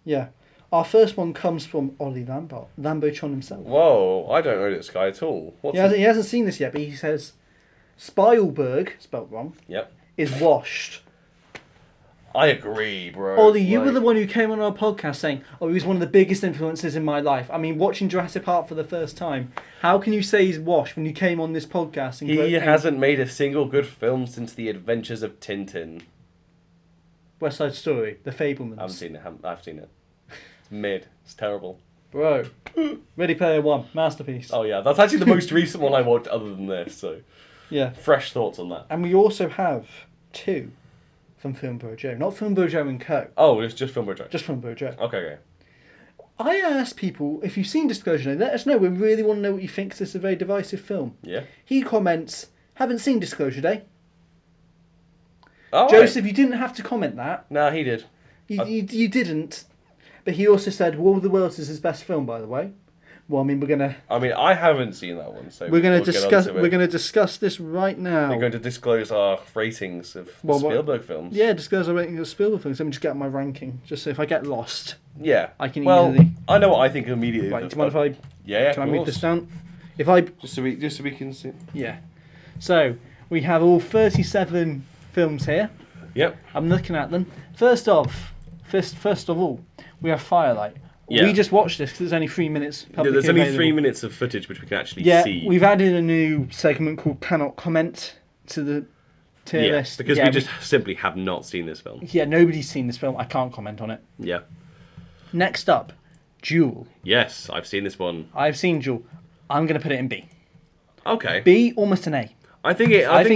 Yeah. Our first one comes from Ollie Lambotron himself. Whoa, I don't know this guy at all. He hasn't seen this yet, but he says Spielberg, spelt wrong, Yep. is washed. I agree, bro. Ollie, you were the one who came on our podcast saying, "Oh, he was one of the biggest influences in my life." I mean, watching Jurassic Park for the first time, how can you say he's washed when you came on this podcast? And He hasn't made a single good film since The Adventures of Tintin. West Side Story, The Fablemans. I haven't seen it. I've seen it. It's mid. It's terrible. Bro, Ready Player One, masterpiece. Oh yeah, that's actually the most recent one I watched other than this. So Yeah, fresh thoughts on that. and we also have two from Filmspotters Joe, not Filmspotters Joe and Co. Oh, it's just Filmspotters. Just Filmspotters Joe. Okay. I asked people if you've seen Disclosure Day, let us know. We really want to know what you think. 'Cause this is a very divisive film. Yeah. He comments, haven't seen Disclosure Day. Oh, Joseph, you didn't have to comment that. No, he did. You didn't. But he also said War of the Worlds is his best film, by the way. Well, I mean, I haven't seen that one, so we're gonna we'll get discuss onto it. we're gonna discuss this right now. We're going to disclose our ratings of Spielberg films. Yeah, discuss our rating of Spielberg films. Let me just get my ranking, just so if I get lost, Yeah. I can well, easily. I know what I think immediately. Right, do you mind if I? Yeah. Can I of move course. this down? If I. Just so we can see. Yeah. So we have all 37 films here. Yep. I'm looking at them. First of all, we have Firelight. Yeah. We just watched this because there's only 3 minutes. Yeah, Publicly there's only available. 3 minutes of footage which we can actually Yeah, see. we've added a new segment called Cannot Comment to the tier list. because Yeah, we just simply have not seen this film. Yeah, nobody's seen this film. I can't comment on it. Yeah. Next up, Jewel. Yes, I've seen this one. I've seen Jewel. I'm going to put it in B. Okay. B, almost an A. I think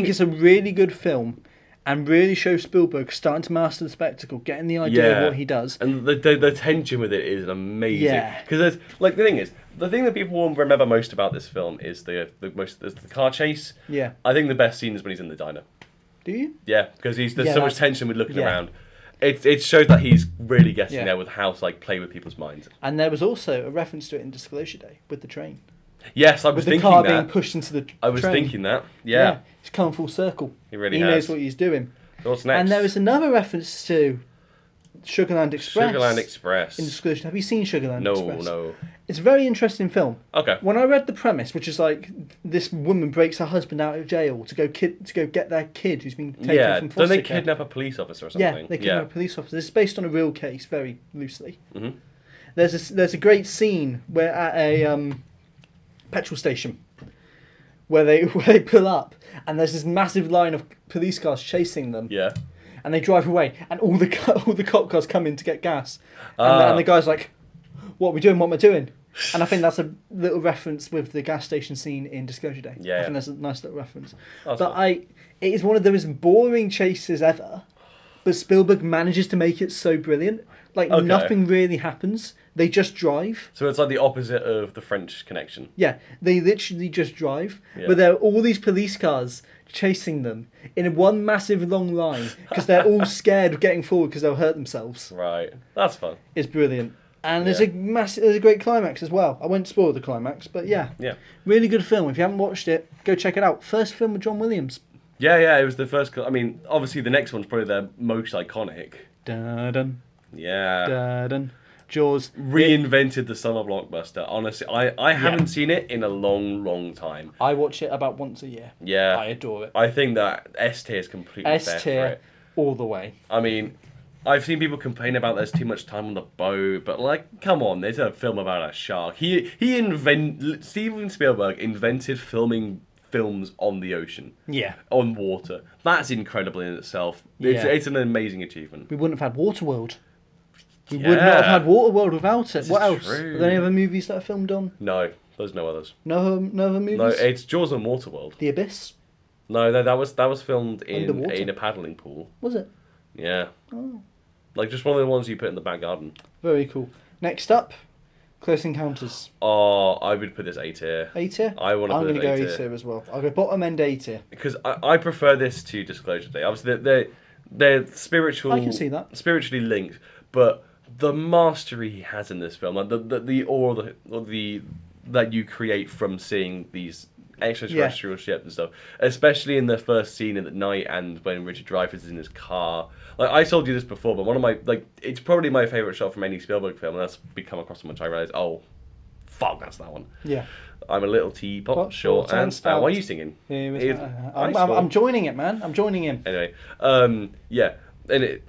It's a really good film and really shows Spielberg starting to master the spectacle, getting the idea of what he does. And the tension with it is amazing. Yeah. Because there's like the thing that people will remember most about this film is the car chase. Yeah. I think the best scene is when he's in the diner. Do you? Yeah, because there's Yeah, so much tension with looking yeah. around. It shows that he's really getting Yeah. there with how to play with people's minds. And there was also a reference to it in Disclosure Day with the train. Yes, I was With the thinking car that. being pushed into the I was train. thinking that. Yeah. He's come full circle. He really He has. knows what he's doing. What's next? And there is another reference to Sugarland Express. Sugarland Express. In Disclosure. Have you seen Sugarland No, Express? no. It's a very interesting film. Okay. When I read the premise, which is like this woman breaks her husband out of jail to go get their kid who's been taken Yeah. from Don't foster they care. kidnap a police officer or Yeah, something? they kidnap a police officer. This is based on a real case, very loosely. Mhm. There's a great scene where at a petrol station where they pull up and there's this massive line of police cars chasing them. Yeah. And they drive away, and all the cop cars come in to get gas, and the guy's like, "What are we doing? What am I doing?" And I think that's a little reference with the gas station scene in Disclosure Day. Yeah. I think that's a nice little reference. That's But cool. it is one of the most boring chases ever, but Spielberg manages to make it so brilliant. Like Okay. nothing really happens; they just drive. So it's like the opposite of the French Connection. Yeah, they literally just drive, Yeah. but there are all these police cars chasing them in one massive long line because they're all scared of getting forward because they'll hurt themselves. Right. That's fun. It's brilliant, and there's Yeah. there's a great climax as well. I won't spoil the climax, but yeah, Yeah. really good film. If you haven't watched it, go check it out. First film with John Williams. Yeah, it was the first. I mean, obviously the next one's probably their most iconic. Dun dun Yeah. dun dun. Jaws. Reinvented the summer blockbuster. Honestly, I haven't seen it in a long time. I watch it about once a year. Yeah. I adore it. I think that S tier is completely fair S for tier it. all the way. I mean, I've seen people complain about there's too much time on the boat, but like, come on, there's a film about a shark. Steven Spielberg invented filming films on the ocean, Yeah. on water. That's incredible in itself. Yeah. It's an amazing achievement. We wouldn't have had Waterworld. We Yeah. would not have had Waterworld without it. This What is else? true. Are there any other movies that are filmed on? No, there's no others. No other movies? No, it's Jaws and Waterworld. The Abyss? No, that was filmed Underwater. in a paddling pool. Was it? Yeah. Oh. Like just one of the ones you put in the back garden. Very cool. Next up, Close Encounters. Oh, I would put this A tier. A tier? I want to I'm put going to it go A A tier. tier as well. I'll go bottom end A tier. Because I prefer this to Disclosure Day. Obviously, they're spiritual. I can see that. Spiritually linked, but the mastery he has in this film, like the awe that you create from seeing these extraterrestrial ship and stuff. Especially in the first scene at night and when Richard Dreyfuss is in his car. Like, I told you this before, but one of my, like, it's probably my favourite shot from any Spielberg film, and that's become across so much I realise, oh, fuck, that's that one. Yeah. I'm a little teapot, short and stout. Why are you singing? I'm joining it, man. I'm joining in. Anyway, yeah, and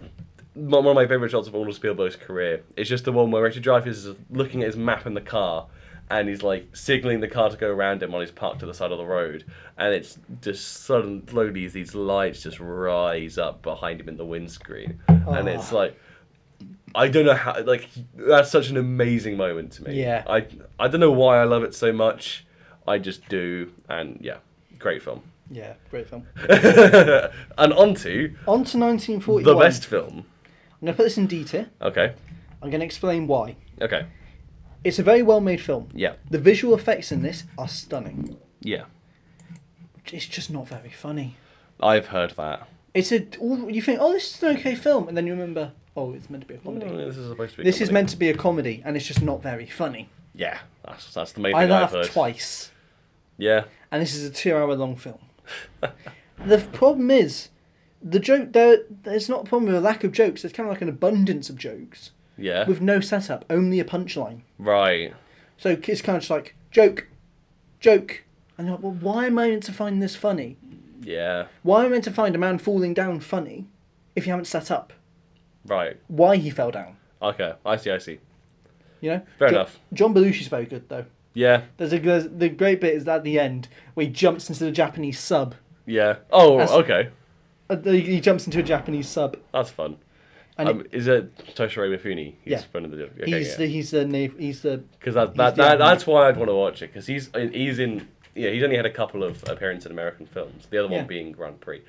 one of my favourite shots of all of Spielberg's career. It's just the one where Richard Dreyfuss is looking at his map in the car, and he's like signalling the car to go around him while he's parked to the side of the road, and it's just slowly as these lights just rise up behind him in the windscreen, and it's like, I don't know how, like, that's such an amazing moment to me. Yeah. I don't know why I love it so much. I just do, and yeah, great film. Yeah, great film. And on to 1941. the best film. I'm going to put this in D tier. Okay. I'm going to explain why. Okay. It's a very well made film. Yeah. The visual effects in this are stunning. Yeah. It's just not very funny. I've heard that. You think, oh, this is an okay film, and then you remember, oh, it's meant to be a comedy. This is supposed to be. This is meant to be a comedy, and it's just not very funny. Yeah, that's the main I thing I've laughed heard. twice. Yeah. And this is a 2-hour long film. The problem is, the joke there's not a problem with a lack of jokes. There's kind of like an abundance of jokes. Yeah. With no setup, only a punchline. Right. So it's kind of just like joke, and you're like, well, why am I meant to find this funny? Yeah. Why am I meant to find a man falling down funny if you haven't set up Right. why he fell down? Okay. I see. You know. Fair enough. John Belushi's very good though. Yeah. The great bit is at the end where he jumps into the Japanese sub. Yeah. Oh, okay. He jumps into a Japanese sub. That's fun. And is it Toshiro Mifune? He's Yeah. One of the. Okay, he's the because that's why I'd want to watch it, because he's in. Yeah, he's only had a couple of appearances in American films. The other one being Grand Prix,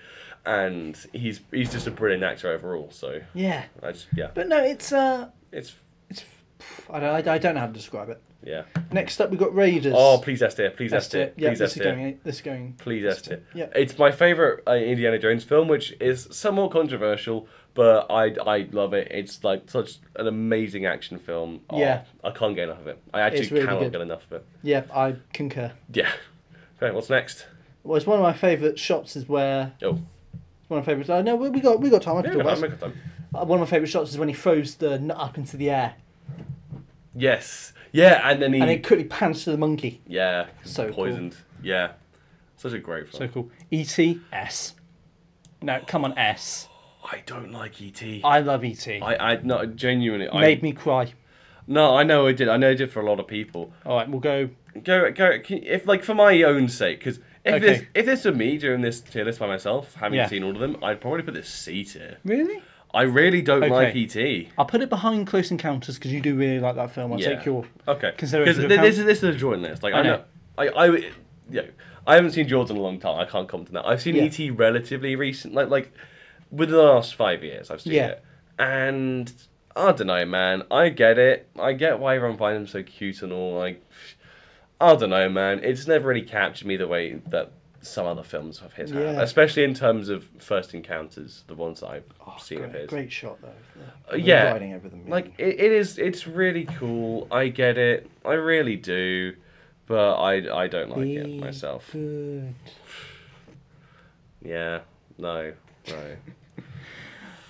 and he's just a brilliant actor overall. So yeah. Yeah. But no, it's I don't know how to describe it. Yeah. Next up, we got Raiders. Oh, please Esther, please Esther, Yeah, please this Esther. is going. Please Esther. Yeah. It's my favourite Indiana Jones film, which is somewhat controversial, but I love it. It's like such an amazing action film. Oh, Yeah. I can't get enough of it. I actually really cannot good. get enough of it. Yeah, I concur. Yeah. Okay, what's next? Well, it's one of my favourite shots is where. Oh. One of my favourites. No, we got time. I can talk about make it. time. One of my favourite shots is when he throws the nut up into the air Yes. Yeah, and then and it quickly pans to the monkey. Yeah. So poisoned. cool. Yeah. Such a great film. So cool. E.T. S. No, come on, S. I don't like E.T. I love E.T. I no, genuinely. Made me cry. No, I know it did. I know it did for a lot of people. All right, we'll go. Go. If like for my own sake, because Okay. if this were me doing this tier list by myself, having Yeah. seen all of them, I'd probably put this C tier. Really? I really don't Okay. like E.T. I'll put it behind Close Encounters because you do really like that film. I'll take your Okay. consideration Because into account. this is a joint list. Like I I know. know, I haven't seen Jaws in a long time. I can't comment on that. I've seen Yeah. E.T. relatively recent, like within the last 5 years. I've seen Yeah. it, and I don't know, man. I get it. I get why everyone finds him so cute and all. Like, I don't know, man. It's never really captured me the way that some other films of his have, Yeah. especially in terms of First Encounters, the ones that I've seen of his. Great shot though. Yeah. Riding over the moon. Like it is. It's really cool. I get it. I really do, but I don't like it Be myself. good. Yeah. No.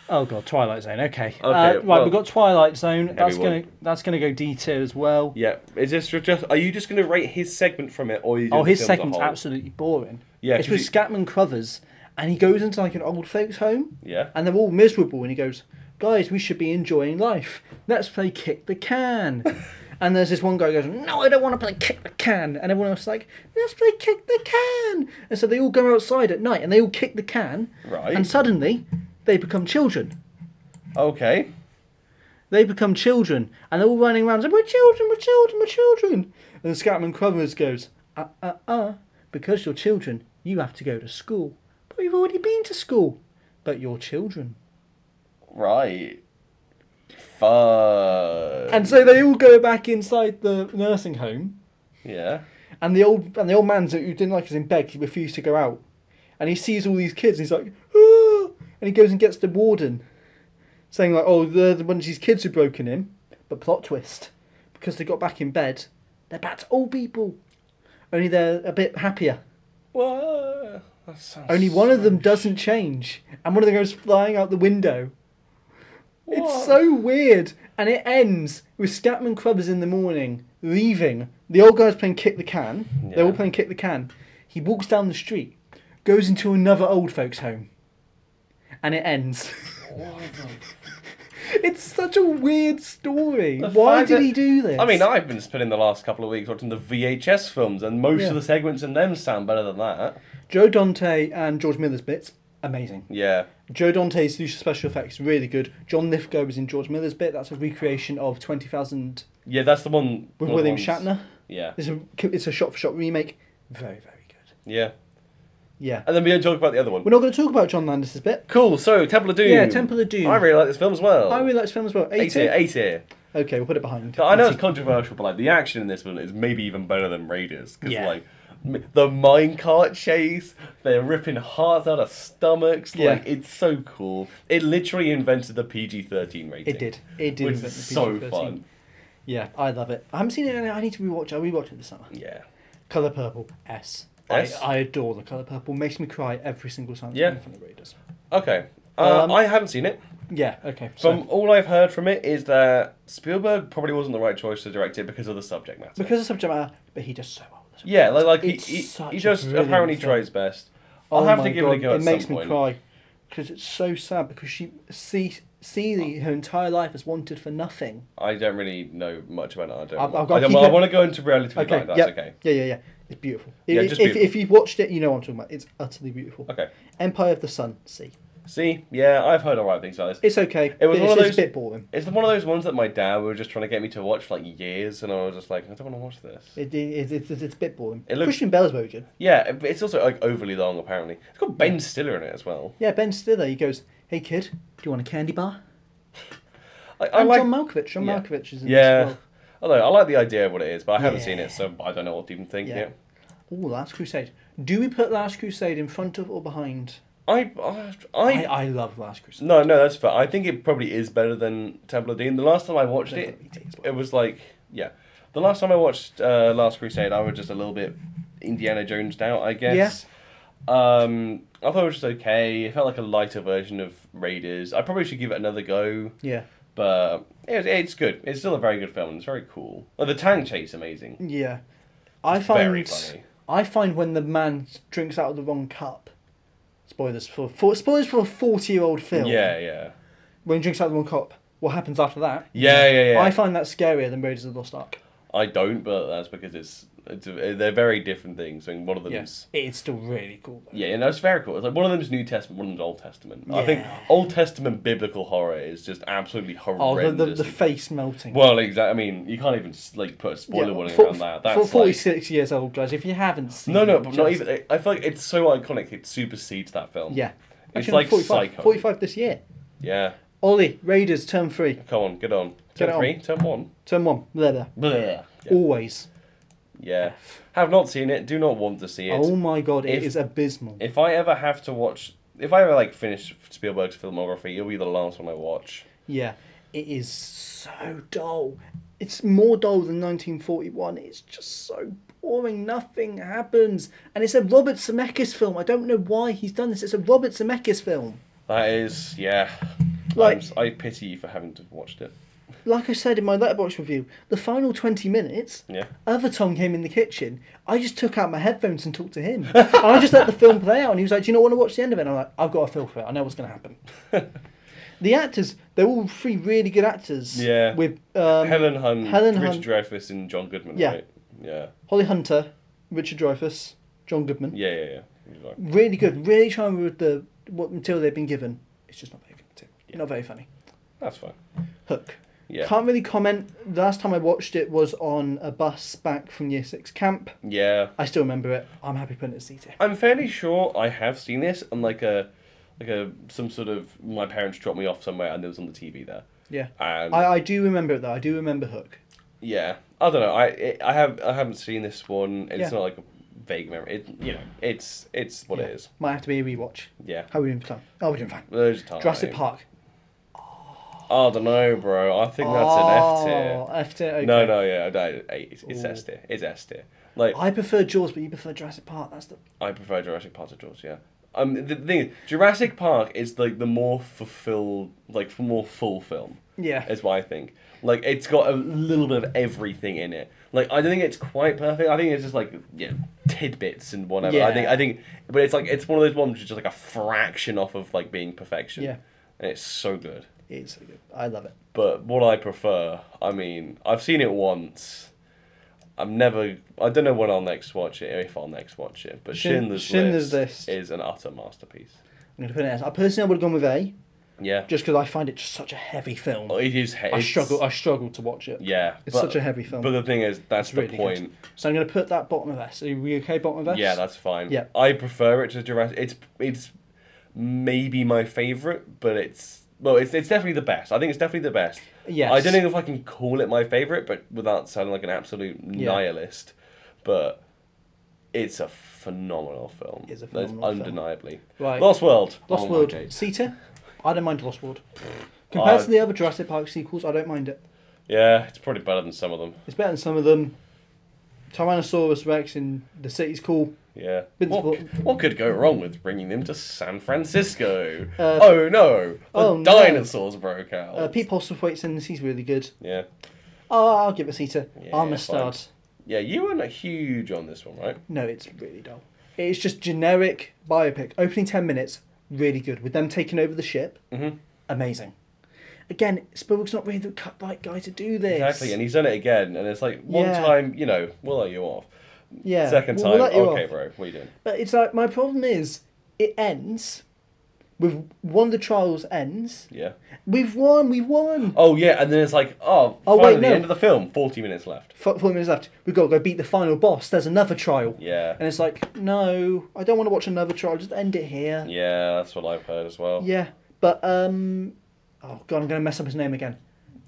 Oh god, Twilight Zone. Okay. Okay, Right, we've got Twilight Zone. Everyone. That's gonna go D tier as well. Yeah. Is this just? Are you just going to rate his segment from it, or are you doing Oh, the his film as a segment's whole? absolutely boring. Yeah, It's 'cause with Scatman Crothers, and he goes into like an old folks' home, Yeah. and they're all miserable, and he goes, "Guys, we should be enjoying life. Let's play kick the can." And there's this one guy who goes, "No, I don't want to play kick the can." And everyone else is like, "Let's play kick the can." And so they all go outside at night, and they all kick the can. Right. And suddenly, they become children. Okay. They become children, and they're all running around saying, "We're children, we're children, we're children." And Scatman Crothers goes, because you're children, you have to go to school. But you've already been to school. But you're children. Right. Fun. And so they all go back inside the nursing home, Yeah. and the old man who didn't like us in bed, he refused to go out. And he sees all these kids, and he's like, "Ah!" And he goes and gets the warden, saying like, "Oh, they're the bunch of these kids who broken in." But plot twist, because they got back in bed, they're back to old people. Only they're a bit happier. What? That sounds Only one of them so doesn't change, and one of them goes flying out the window. It's What? so weird, and it ends with Scatman Crothers in the morning leaving. The old guy's playing Kick the Can. They're all Yeah. playing Kick the Can. He walks down the street, goes into another old folks' home, and it ends. It's such a weird story. The Why fact did that- he do this? I mean, I've been spending the last couple of weeks watching the VHS films, and most Yeah. of the segments in them sound better than that. Joe Dante and George Miller's bits, amazing. Yeah. Joe Dante's use of special effects, really good. John Lithgow was in George Miller's bit. That's a recreation of 20,000 Yeah, that's the one. with one of the William ones- Shatner. Yeah. It's a shot-for-shot remake. Very, very good. Yeah. Yeah. And then we don't talk about the other one. We're not going to talk about John Landis's bit. Cool, so Temple of Doom. Yeah, Temple of Doom. I really like this film as well. I really like this film as well. A tier, A tier. Okay, we'll put it behind. I know it's 80. controversial, but like the action in this one is maybe even better than Raiders. Because Yeah. like the minecart chase, they're ripping hearts out of stomachs. Yeah. Like it's so cool. It literally invented the PG-13 rating. It did. It did. Which invent is the so PG-13. fun. Yeah, I love it. I haven't seen it. I need to rewatch it. I'll rewatch it this summer. Yeah. Colour Purple. S. S? I adore the Colour Purple. Makes me cry every single time Yeah. I'm in front of Raiders. Okay. Um, I haven't seen it. Yeah, okay. From all I've heard from it is that Spielberg probably wasn't the right choice to direct it because of the subject matter. because of subject matter, but he does so well with it. Yeah, like It's he such a just brilliant apparently film. tries best. I'll have to give it a go at It makes some me point. cry because it's so sad because she her entire life has wanted for nothing. I don't really know much about it. I don't. I've got to keep I it- want to go into reality Okay, blind. That's yeah, okay. yeah. It's beautiful. Yeah, If, just if, beautiful. if you've watched it, you know what I'm talking about. It's utterly beautiful. Okay. Empire of the Sun. See, See, yeah, I've heard alright things about this. it's okay. It was but one of it's those- a bit boring. It's one of those ones that my dad was just trying to get me to watch for like years, and I was just like, I don't want to watch this. It's a bit boring. It looks- Christian Bale's very good. Yeah, but it's also like overly long apparently. It's got Ben Stiller in it as well. Yeah, Ben Stiller. He goes, "Hey kid, do you want a candy bar?" I And like. John Malkovich. John yeah. Malkovich is in Yeah. this as well. Although I like the idea of what it is, but I haven't Yeah. seen it, so I don't know what to even think. Yeah. Yeah. Oh, Last Crusade. Do we put Last Crusade in front of or behind? I I love Last Crusade. No, that's fair. I think it probably is better than Temple of Doom. The last time I watched it, it was like, yeah. The last time I watched Last Crusade, I was just a little bit Indiana Jonesed out, I guess. I thought it was just okay. It felt like a lighter version of Raiders. I probably should give it another go, Yeah. but it's good. It's still a very good film. It's very cool. Oh, the tank chase, amazing. Yeah. Very funny. I find when the man drinks out of the wrong cup. Spoilers for a 40-year-old film. Yeah. When he drinks out of the wrong cup, what happens after that? Yeah. I find that scarier than Raiders of the Lost Ark. I don't, but that's because they're very different things. I mean, one of them is. It's still really cool. Though. Yeah, no, it's very cool. It's like one of them is New Testament, one of them's Old Testament. I think Yeah. Old Testament biblical horror is just absolutely Oh, horrendous. the face melting. Well, exactly. I mean, you can't even like put a spoiler warning for, around that. for That's 46 years old, guys. If you haven't seen no, it, but not just- even. I feel like it's so iconic. It supersedes that film. Yeah. It's Actually, like 45, Psycho. 45 this year. Yeah. Ollie, Raiders, term 3. Come on, get on. Get Turn it 3, turn 1. Term 1. There. Bleh. Yeah. Always. Yeah. Have not seen it. Do not want to see it. Oh my god, it If- is abysmal. If I ever have to watch, if I ever like finish Spielberg's filmography, it'll be the last one I watch. Yeah, it is so dull. It's more dull than 1941. It's just so boring. Nothing happens. And it's a Robert Zemeckis film. I don't know why he's done this. It's a Robert Zemeckis film. That is, yeah. Like- I pity you for having to have watched it. Like I said in my letterbox review, the final 20 minutes, Yeah. other Tom came in the kitchen. I just took out my headphones and talked to him. And I just let the film play out. And he was like, "Do you not want to watch the end of it?" And I'm like, "I've got a feel for it. I know what's going to happen." The actors, they're all three really good actors. Yeah. With Helen Hunt, Helen Richard Hunt. Dreyfuss, and John Goodman, Yeah. right? Yeah. Holly Hunter, Richard Dreyfuss, John Goodman. Yeah. He's right. Really good. Really trying with what material they've been given. It's just not very good material. Not very funny. That's fine. Hook. Yeah. Can't really comment. The last time I watched it was on a bus back from Year 6 camp. Yeah. I still remember it. I'm happy putting it as C-tier. I'm fairly sure I have seen this on like a some sort of, my parents dropped me off somewhere and it was on the TV there. Yeah. And I do remember it though. I do remember Hook. yeah, I don't know. I haven't seen this one. It's Yeah. not like a vague memory. It's what it is. Might have to be a rewatch. Yeah. How are we doing for time? Oh, we're doing fine. There's time. Jurassic Park. I don't know, bro. I think that's an F tier. F tier. Okay. No, yeah, no, it's S tier. It's S tier. Like I prefer Jaws, but you prefer Jurassic Park. That's the. I prefer Jurassic Park to Jaws. Yeah. The thing is, Jurassic Park is like the more fulfilled, like more full film. Yeah. Is what I think. Like it's got a little bit of everything in it. Like I don't think it's quite perfect. I think it's just like tidbits and whatever. Yeah. I think, but it's like it's one of those ones which is just like a fraction off of like being perfection. Yeah. And it's so good. It's so good. I love it. But what I prefer, I mean, I've seen it once. I don't know when I'll next watch it, if I'll next watch it. But Schindler's List is an utter masterpiece. I'm gonna put it as. I personally would have gone with A. Yeah. Just because I find it just such a heavy film. Oh, it is heavy. I struggle to watch it. Yeah. It's such a heavy film. But the thing is, that's the really point. good. So I'm going to put that bottom of S. Are we okay, bottom of S? Yeah, that's fine. Yeah. I prefer it to Jurassic. It's maybe my favourite, but it's definitely the best. I think it's definitely the best. Yes. I don't know if I can call it my favourite, but without sounding like an absolute nihilist. But it's a phenomenal film. It's a phenomenal film. Undeniably. Right. Lost World. Lost Oh my World. days. C tier? I don't mind Lost World. Compared to the other Jurassic Park sequels, I don't mind it. Yeah, it's probably better than some of them. It's better than some of them. Tyrannosaurus Rex in the city's cool. Yeah. Invincible. What could go wrong with bringing them to San Francisco? Uh, oh no! oh, The no. dinosaurs broke out. Pete Postlethwaite's in this. He's really good. Yeah. Oh, I'll give it a C tier. Yeah, I'm a fine. stud. Yeah, you weren't huge on this one, right? No, it's really dull. It's just generic biopic. Opening 10 minutes, really good. With them taking over the ship, amazing. Again, Spielberg's not really the right guy to do this. Exactly, and he's done it again, and it's like one time, we'll let you off. Yeah. Second time, we'll let you okay, off. bro, what are you doing? But it's like, my problem is, it ends with one of the trials ends. Yeah. We've won. Oh yeah, and then it's like, finally, wait, no. the end of the film, 40 minutes left. 40 minutes left. We've got to go beat the final boss. There's another trial. Yeah. And it's like, no, I don't want to watch another trial. Just end it here. Yeah, that's what I've heard as well. Yeah. But, oh God, I'm going to mess up his name again.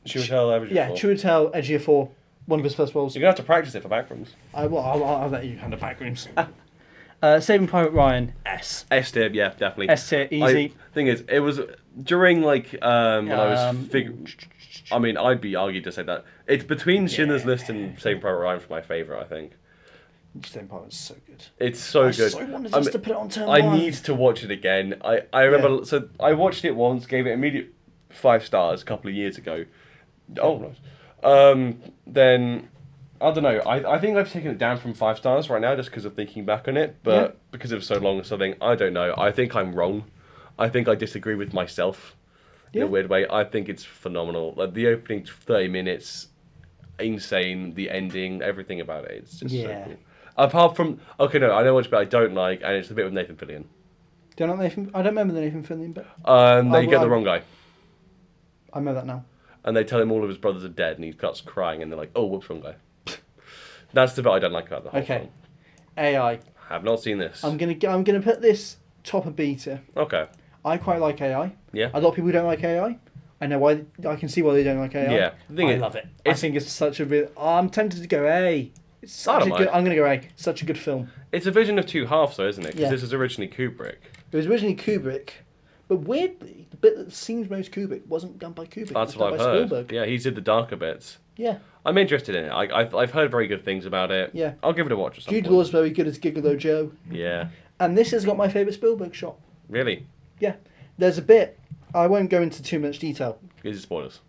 Chiwetel Ejiofor, one of his first roles. You're going to have to practice it for backrooms. I'll let you handle backrooms. Saving Private Ryan, S. S tier, yeah, definitely. S tier, easy. Thing is, it was during when I was figuring. I mean, I'd be argued to say that it's between Schindler's List and Saving Private Ryan for my favourite. I think Saving Private is so good. it's so good. I so wanted us to put it on turn I one. need to watch it again. I remember. So I watched it once, gave it immediate 5 stars a couple of years ago. Oh, nice. Then. I don't know. I think I've taken it down from 5 stars right now just because of thinking back on it. But because it was so long or something, I don't know. I think I'm wrong. I think I disagree with myself in a weird way. I think it's phenomenal. Like the opening 30 minutes, insane. The ending, everything about it. It's just so cool. Apart from... Okay, no, I know which bit I don't like, and it's the bit with Nathan Fillion. Do you know Nathan? I don't remember the Nathan Fillion bit. They get the wrong guy. I know that now. And they tell him all of his brothers are dead, and he starts crying, and they're like, oh, whoops, wrong guy. That's the bit I don't like about the whole film. AI. Have not seen this. I'm gonna put this top of B tier. Okay. I quite like AI. Yeah. A lot of people don't like AI. I know why. I can see why they don't like AI. Yeah. I love it. I think it's such a real. I'm tempted to go A. It's such a good. I'm gonna go A. Such a good film. It's a vision of two halves, though, isn't it? Because this was originally Kubrick. It was originally Kubrick, but weirdly, the bit that seems most Kubrick wasn't done by Kubrick. That's it was what I've done by heard. Spielberg. Yeah, he did the darker bits. Yeah. I'm interested in it. I've heard very good things about it. Yeah. I'll give it a watch or something. Jude Law's very good as Gigolo Joe. Yeah. And this has got my favourite Spielberg shot. Really? Yeah. There's a bit. I won't go into too much detail. Is it spoilers?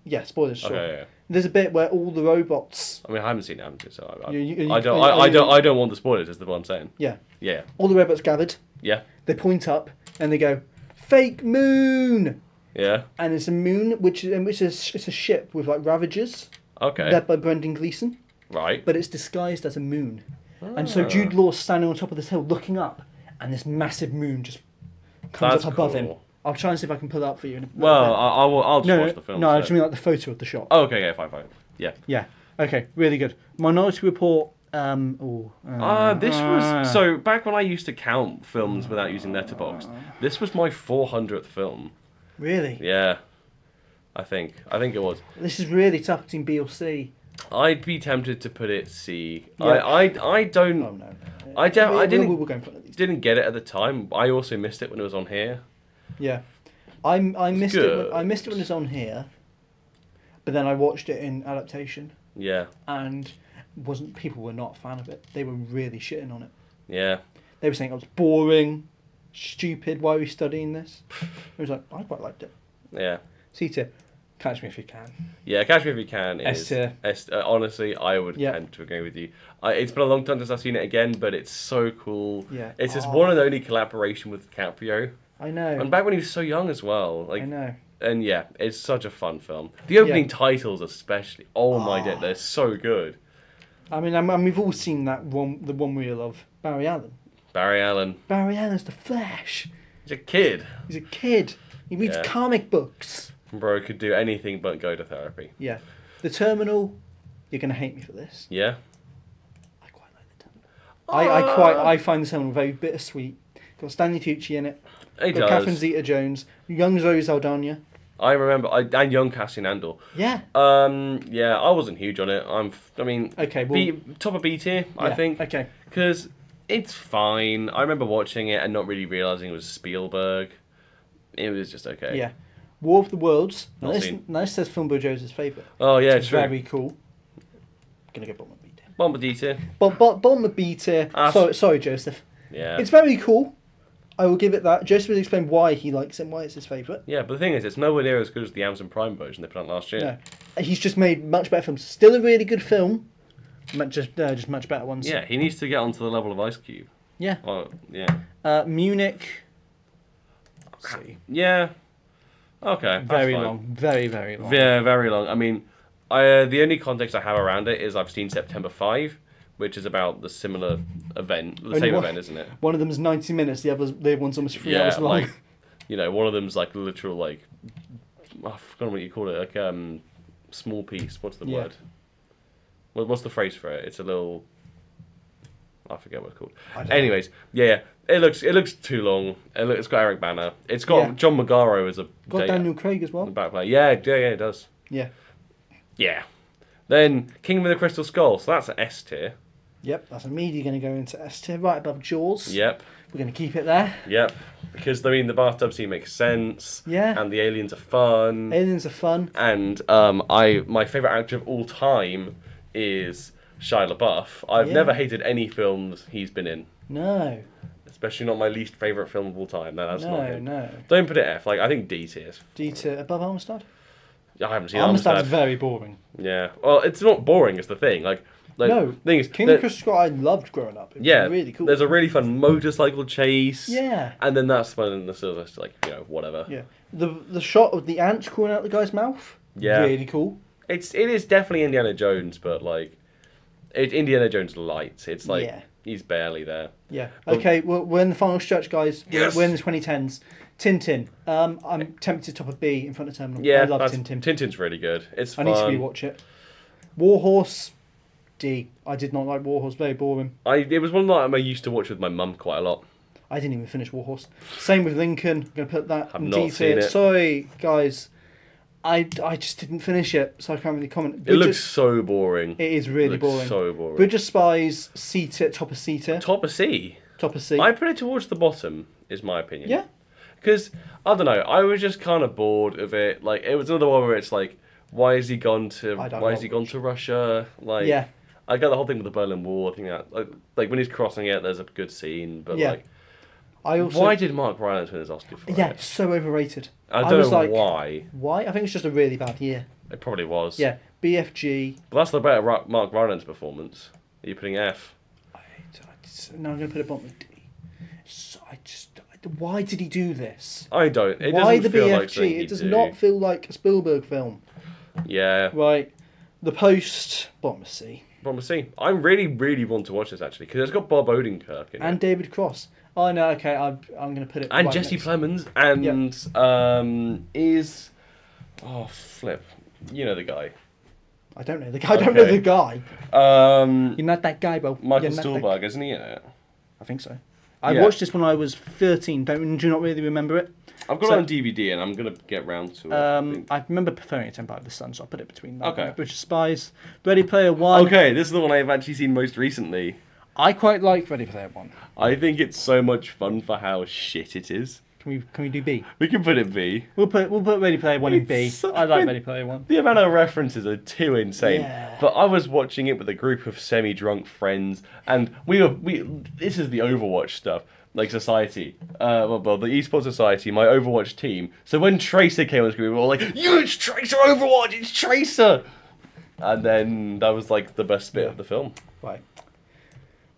Yeah, spoilers. Sure. Okay. Yeah. There's a bit where all the robots. I mean, I haven't seen it, haven't you? So I I don't want the spoilers. Is the one I'm saying. Yeah. Yeah. All the robots gathered. Yeah. They point up and they go, "Fake moon." Yeah. And it's a moon, which is it's a ship with like Ravagers. Okay. Led by Brendan Gleeson. Right. But it's disguised as a moon. And so Jude Law's standing on top of this hill looking up, and this massive moon just comes up above him. I'll try and see if I can pull it up for you. I'll just watch the film. No, I just mean like the photo of the shot. Oh, okay, fine. Yeah. Yeah. Okay, really good. Minority Report. This was so back when I used to count films without using Letterboxd. This was my 400th film. Really? Yeah. I think it was. This is really tough between B or C. I'd be tempted to put it C. Yeah. I don't. Oh no. I didn't. We'll go for one of these. Didn't get it at the time. I also missed it when it was on here. Yeah. I missed it. good. I missed it when it was on here, but then I watched it in adaptation, Yeah, and people were not a fan of it. They were really shitting on it. yeah. They were saying it was boring, stupid. Why are we studying this? I was like, I quite liked it. Yeah. C tier. Catch Me If You Can. Yeah, Catch Me If You Can is... S tier. Honestly, I would Yeah. tend to agree with you. It's been a long time since I've seen it again, but it's so cool. Yeah. It's his one and only collaboration with DiCaprio. I know. And back when he was so young as well. Like, I know. And yeah, it's such a fun film. The opening titles especially. Oh my god, they're so good. I mean, and we've all seen that one, the one we love, Barry Allen. Barry Allen. Barry Allen's the Flash. He's a kid. He's a kid. He reads comic books. Bro could do anything but go to therapy. Yeah. The Terminal, you're going to hate me for this. Yeah? I quite like The Terminal. I find The Terminal very bittersweet. Got Stanley Tucci in it. He Got does. Catherine Zeta-Jones. Young Zoe Saldana. I remember, and young Cassian Andor. Yeah. Yeah, I wasn't huge on it. Okay, well... top of B tier, I think. Okay. Because it's fine. I remember watching it and not really realising it was Spielberg. It was just okay. Yeah. War of the Worlds. Now Not this, seen. now this says Filmbo Joe's favourite. Oh, yeah, It's true. very cool. Gonna go bottom of B tier. Bottom of D tier. Bottom of B tier. Sorry, Joseph. Yeah. It's very cool. I will give it that. Joseph will explain why he likes it and why it's his favourite. Yeah, but the thing is, it's nowhere near as good as the Amazon Prime version they put out last year. No. He's just made much better films. Still a really good film. Just much better ones. Yeah, he needs to get onto the level of Ice Cube. Yeah. Well, yeah. Munich. See. Yeah. Okay. Very fine. long. Very, very long. Yeah, very long. I mean, the only context I have around it is I've seen September 5, which is about the similar event, same event, isn't it? One of them is 90 minutes. The other one's almost 3 hours long. Like, one of them's like literal like, I forgot what you call it, like small piece. What's the word? What's the phrase for it? It's a little. I forget what it's called. Anyways, yeah, it looks too long. It's got Eric Bana. It's got John Magaro as a. Got Daniel Craig as well. Back player. Yeah, it does. Yeah. Yeah. Then Kingdom of the Crystal Skull. So that's an S tier. Yep, that's immediately going to go into S tier, right above Jaws. Yep. We're going to keep it there. Yep. Because I mean the bathtub scene makes sense. Yeah. And the aliens are fun. Aliens are fun. And my favourite actor of all time is Shia LaBeouf. I've never hated any films he's been in. No. Especially not my least favourite film of all time. No, that's not him. No. Don't put it F. Like I think D tier. D tier above Amistad? I haven't seen Amistad's Amistad. very boring. Yeah. Well, it's not boring. It's the thing. Like no. Thing is, King of Crystal Skull I loved growing up. It was really cool. There's a really fun motorcycle chase. Yeah. And then that's when the sort of like whatever. Yeah. The shot of the ants crawling out the guy's mouth. Yeah. Really cool. It is definitely Indiana Jones, but like, it's Indiana Jones light. It's like he's barely there. Yeah. Okay. Well, we're in the final stretch, guys. Yes. We're in the 2010s. Tintin. I'm tempted to top a B in front of Terminal. Yeah, I love Tintin. Tintin's really good. It's fun. I need to rewatch it. Warhorse. D. I did not like Warhorse. Very boring. It was one that I used to watch with my mum quite a lot. I didn't even finish Warhorse. Same with Lincoln. I'm going to put that I've in not D seen tier. it. Sorry, guys. I just didn't finish it, so I can't really comment. It looks so boring. It is really boring. So boring. Bridge of Spies, C tier, top of C tier. Top of C. Top of C. I put it towards the bottom, is my opinion. Yeah. Because, I don't know, I was just kind of bored of it. Like, it was another one where it's like, why has he gone to Russia? Like, yeah. I got the whole thing with the Berlin Wall. I think that, like when he's crossing it, there's a good scene. But, like, why did Mark Rylance win his Oscar for it? Yeah, so overrated. I don't know why. Why? I think it's just a really bad year. It probably was. Yeah, BFG. But that's the better Mark Rylance performance. Are you putting F? No, I'm going to put it bottom of D. So why did he do this? I don't. Why the feel BFG? like something It does he'd not do. feel like a Spielberg film. Yeah. Right. The Post, bottom of C. Bottom of C. I really, really want to watch this actually because it's got Bob Odenkirk in it. And David Cross. Oh no, okay, I'm going to put it. And right Jesse next. Plemons and flip. You know the guy. I don't know the guy. I don't know the guy. You're not that guy, bro. Michael Stuhlbarg, isn't he in it? I think so. I watched this when I was 13. Do not really remember it. I've got it on DVD and I'm going to get round to it. I remember preferring it Empire of the Sun, so I'll put it between that. Okay. British Spies. Ready Player One. Okay, this is the one I've actually seen most recently. I quite like Ready Player One. I think it's so much fun for how shit it is. Can we do B? We can put it B. We'll put Ready Player One in B. It's- I like Ready Player One. The amount of references are too insane. Yeah. But I was watching it with a group of semi-drunk friends, and we. This is the Overwatch stuff, like society. Well, the esports society, my Overwatch team. So when Tracer came on screen, we were all like, "You, it's Tracer Overwatch! It's Tracer!" And then that was like the best bit of the film. Right.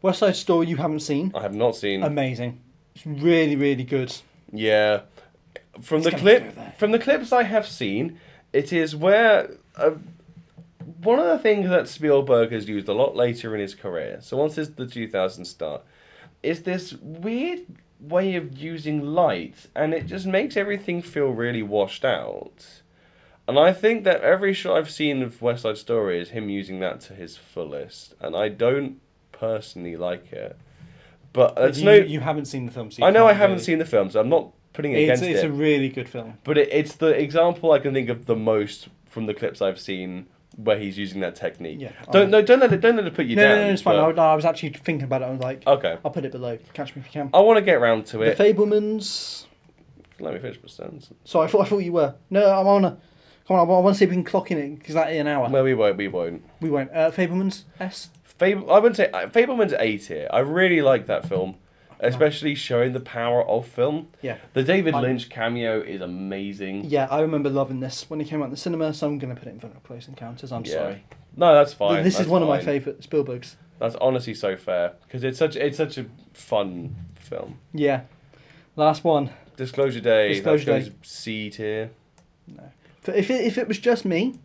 West Side Story you haven't seen. I have not seen. Amazing. It's really, really good. Yeah, from It's the gonna go there. from the clips I have seen, it is where one of the things that Spielberg has used a lot later in his career. So once the 2000s start, is this weird way of using light, and it just makes everything feel really washed out. And I think that every shot I've seen of West Side Story is him using that to his fullest, and I don't personally like it. But it's You haven't seen the film, so you I know I can't haven't really- seen the film, so I'm not putting it It's against a it. really good film. But it's the example I can think of the most from the clips I've seen where he's using that technique. Yeah, Don't let it put you No, down. no, it's fine. but- I was actually thinking about it. I was like, Okay. I'll put it below. Catch me if you can. I want to get round to The it. Fablemans. Let me finish my sentence. Sorry, I thought you were. No, I wanna. Come on, I want to see if we can clock in it because that in an hour. No, we won't. We won't. We won't. Fablemans S. I wouldn't say Fableman's A tier. I really like that film, especially showing the power of film. Yeah. The David Lynch cameo is amazing. Yeah, I remember loving this when it came out in the cinema, so I'm gonna put it in front of Close Encounters. I'm Yeah. sorry. No, that's fine. This is That's one of my fine. favourite Spielbergs. That's honestly so fair because it's such a fun film. Yeah. Last one. Disclosure Day. Disclosure that goes Day. C tier. If it was just me,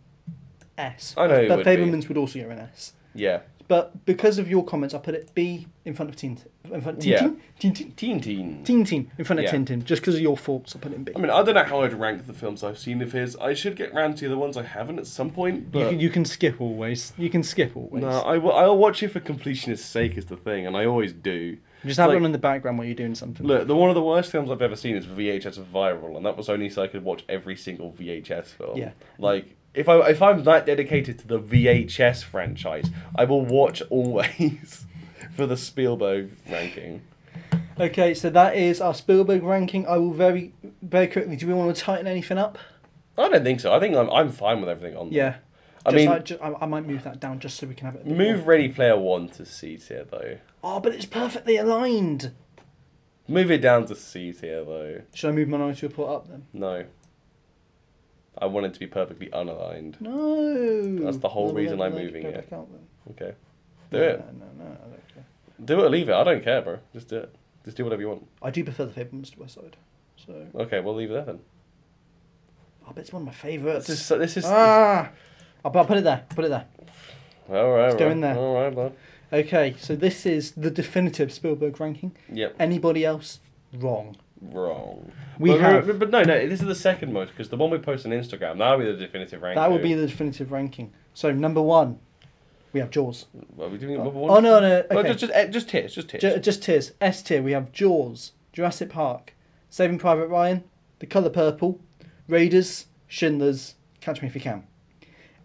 S. I know it But would be. Fablemans would also go in S. Yeah. But because of your comments, I put it B in front of Tintin. In front of Yeah. Tintin? Teen. Tintin in front of Yeah. Tintin. Just because of your faults, I put it in B. I mean, I don't know how I'd rank the films I've seen of his. I should get round to the ones I haven't at some point, but You can skip always. You can skip always. no, I'll watch it for completionist's sake is the thing, and I always do. Just have like- it on in the background while you're doing something. Look, one of the worst films I've ever seen is VHS Viral, and that was only so I could watch every single VHS film. Yeah. Like, if I'm that dedicated to the VHS franchise, I will watch always for the Spielberg ranking. Okay, so that is our Spielberg ranking. I will very, very quickly. Do we want to tighten anything up? I don't think so. I think I'm fine with everything on there. Yeah. I mean, I might move that down just so we can have it. A bit move more. Ready Player One to C tier though. Oh, but it's perfectly aligned. Move it down to C tier though. Should I move Minority Report up then? No. I want it to be perfectly unaligned. No. That's the whole Well, reason then I'm go moving back it. out then. Okay. Do No, it. No, I don't care. Do it or leave it. I don't care, bro. Just do it. Just do whatever you want. I do prefer the Fablemans to West Side. So, Okay, we'll leave it there then. oh, but it's one of my favourites. This is. I'll put it there. Put it there. All right. Let's go in there. All right, bud. Okay, so this is the definitive Spielberg ranking. Yep. Anybody else? Wrong. Wrong. We but, have- But no. This is the second most because the one we post on Instagram that'll be the definitive ranking. That would be the definitive ranking. So number one, we have Jaws. Are we doing it number one? Oh no, no. Well, Okay. just tiers. Just tiers. Just tiers. S tier, we have Jaws, Jurassic Park, Saving Private Ryan, The Colour Purple, Raiders, Schindler's, Catch Me If You Can.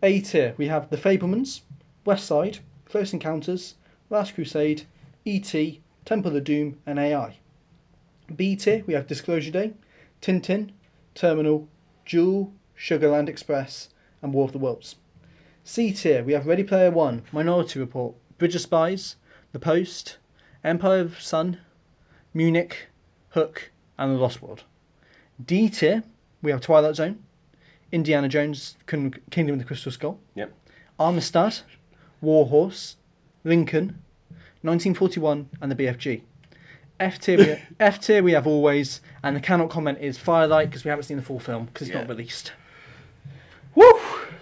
A tier, we have The Fablemans, West Side, Close Encounters, Last Crusade, E.T., Temple of Doom, and AI. B tier, we have Disclosure Day, Tintin, Terminal, Jewel, Sugarland Express, and War of the Worlds. C tier, we have Ready Player One, Minority Report, Bridge of Spies, The Post, Empire of Sun, Munich, Hook, and The Lost World. D tier, we have Twilight Zone, Indiana Jones, Kingdom of the Crystal Skull, Yep. Amistad, War Horse, Lincoln, 1941, and the BFG. F tier we have Always, and the cannot comment is Firelight because we haven't seen the full film because it's not released. Woo!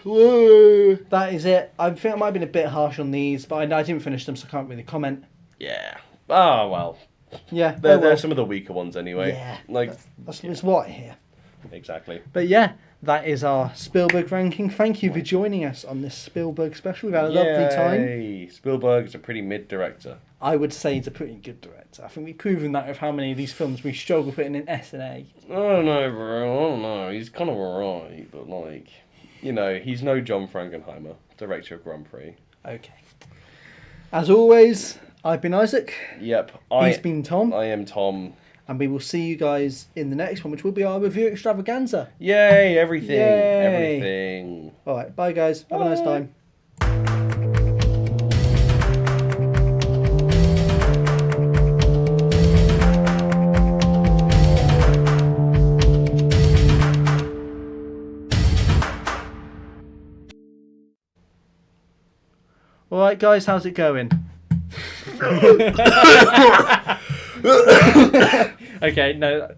Woo! That is it. I think I might have been a bit harsh on these, but I didn't finish them, so I can't really comment. Yeah. Oh well. Yeah, They're some of the weaker ones anyway. Yeah. Like. That's what I hear. Exactly. But yeah, that is our Spielberg ranking. Thank you for joining us on this Spielberg special. We've had a lovely time. Yay. Spielberg is a pretty mid director. I would say he's a pretty good director. I think we've proven that with how many of these films we struggle putting in S and A. I don't know, bro. I don't know. He's kind of alright, but like, you know, he's no John Frankenheimer, director of Grand Prix. Okay. As always, I've been Isaac. Yep. He's been Tom. I am Tom. And we will see you guys in the next one, which will be our review extravaganza. Yay, everything. Yay. Everything. Alright, bye guys. Have a nice time. Alright guys, how's it going? Okay, no.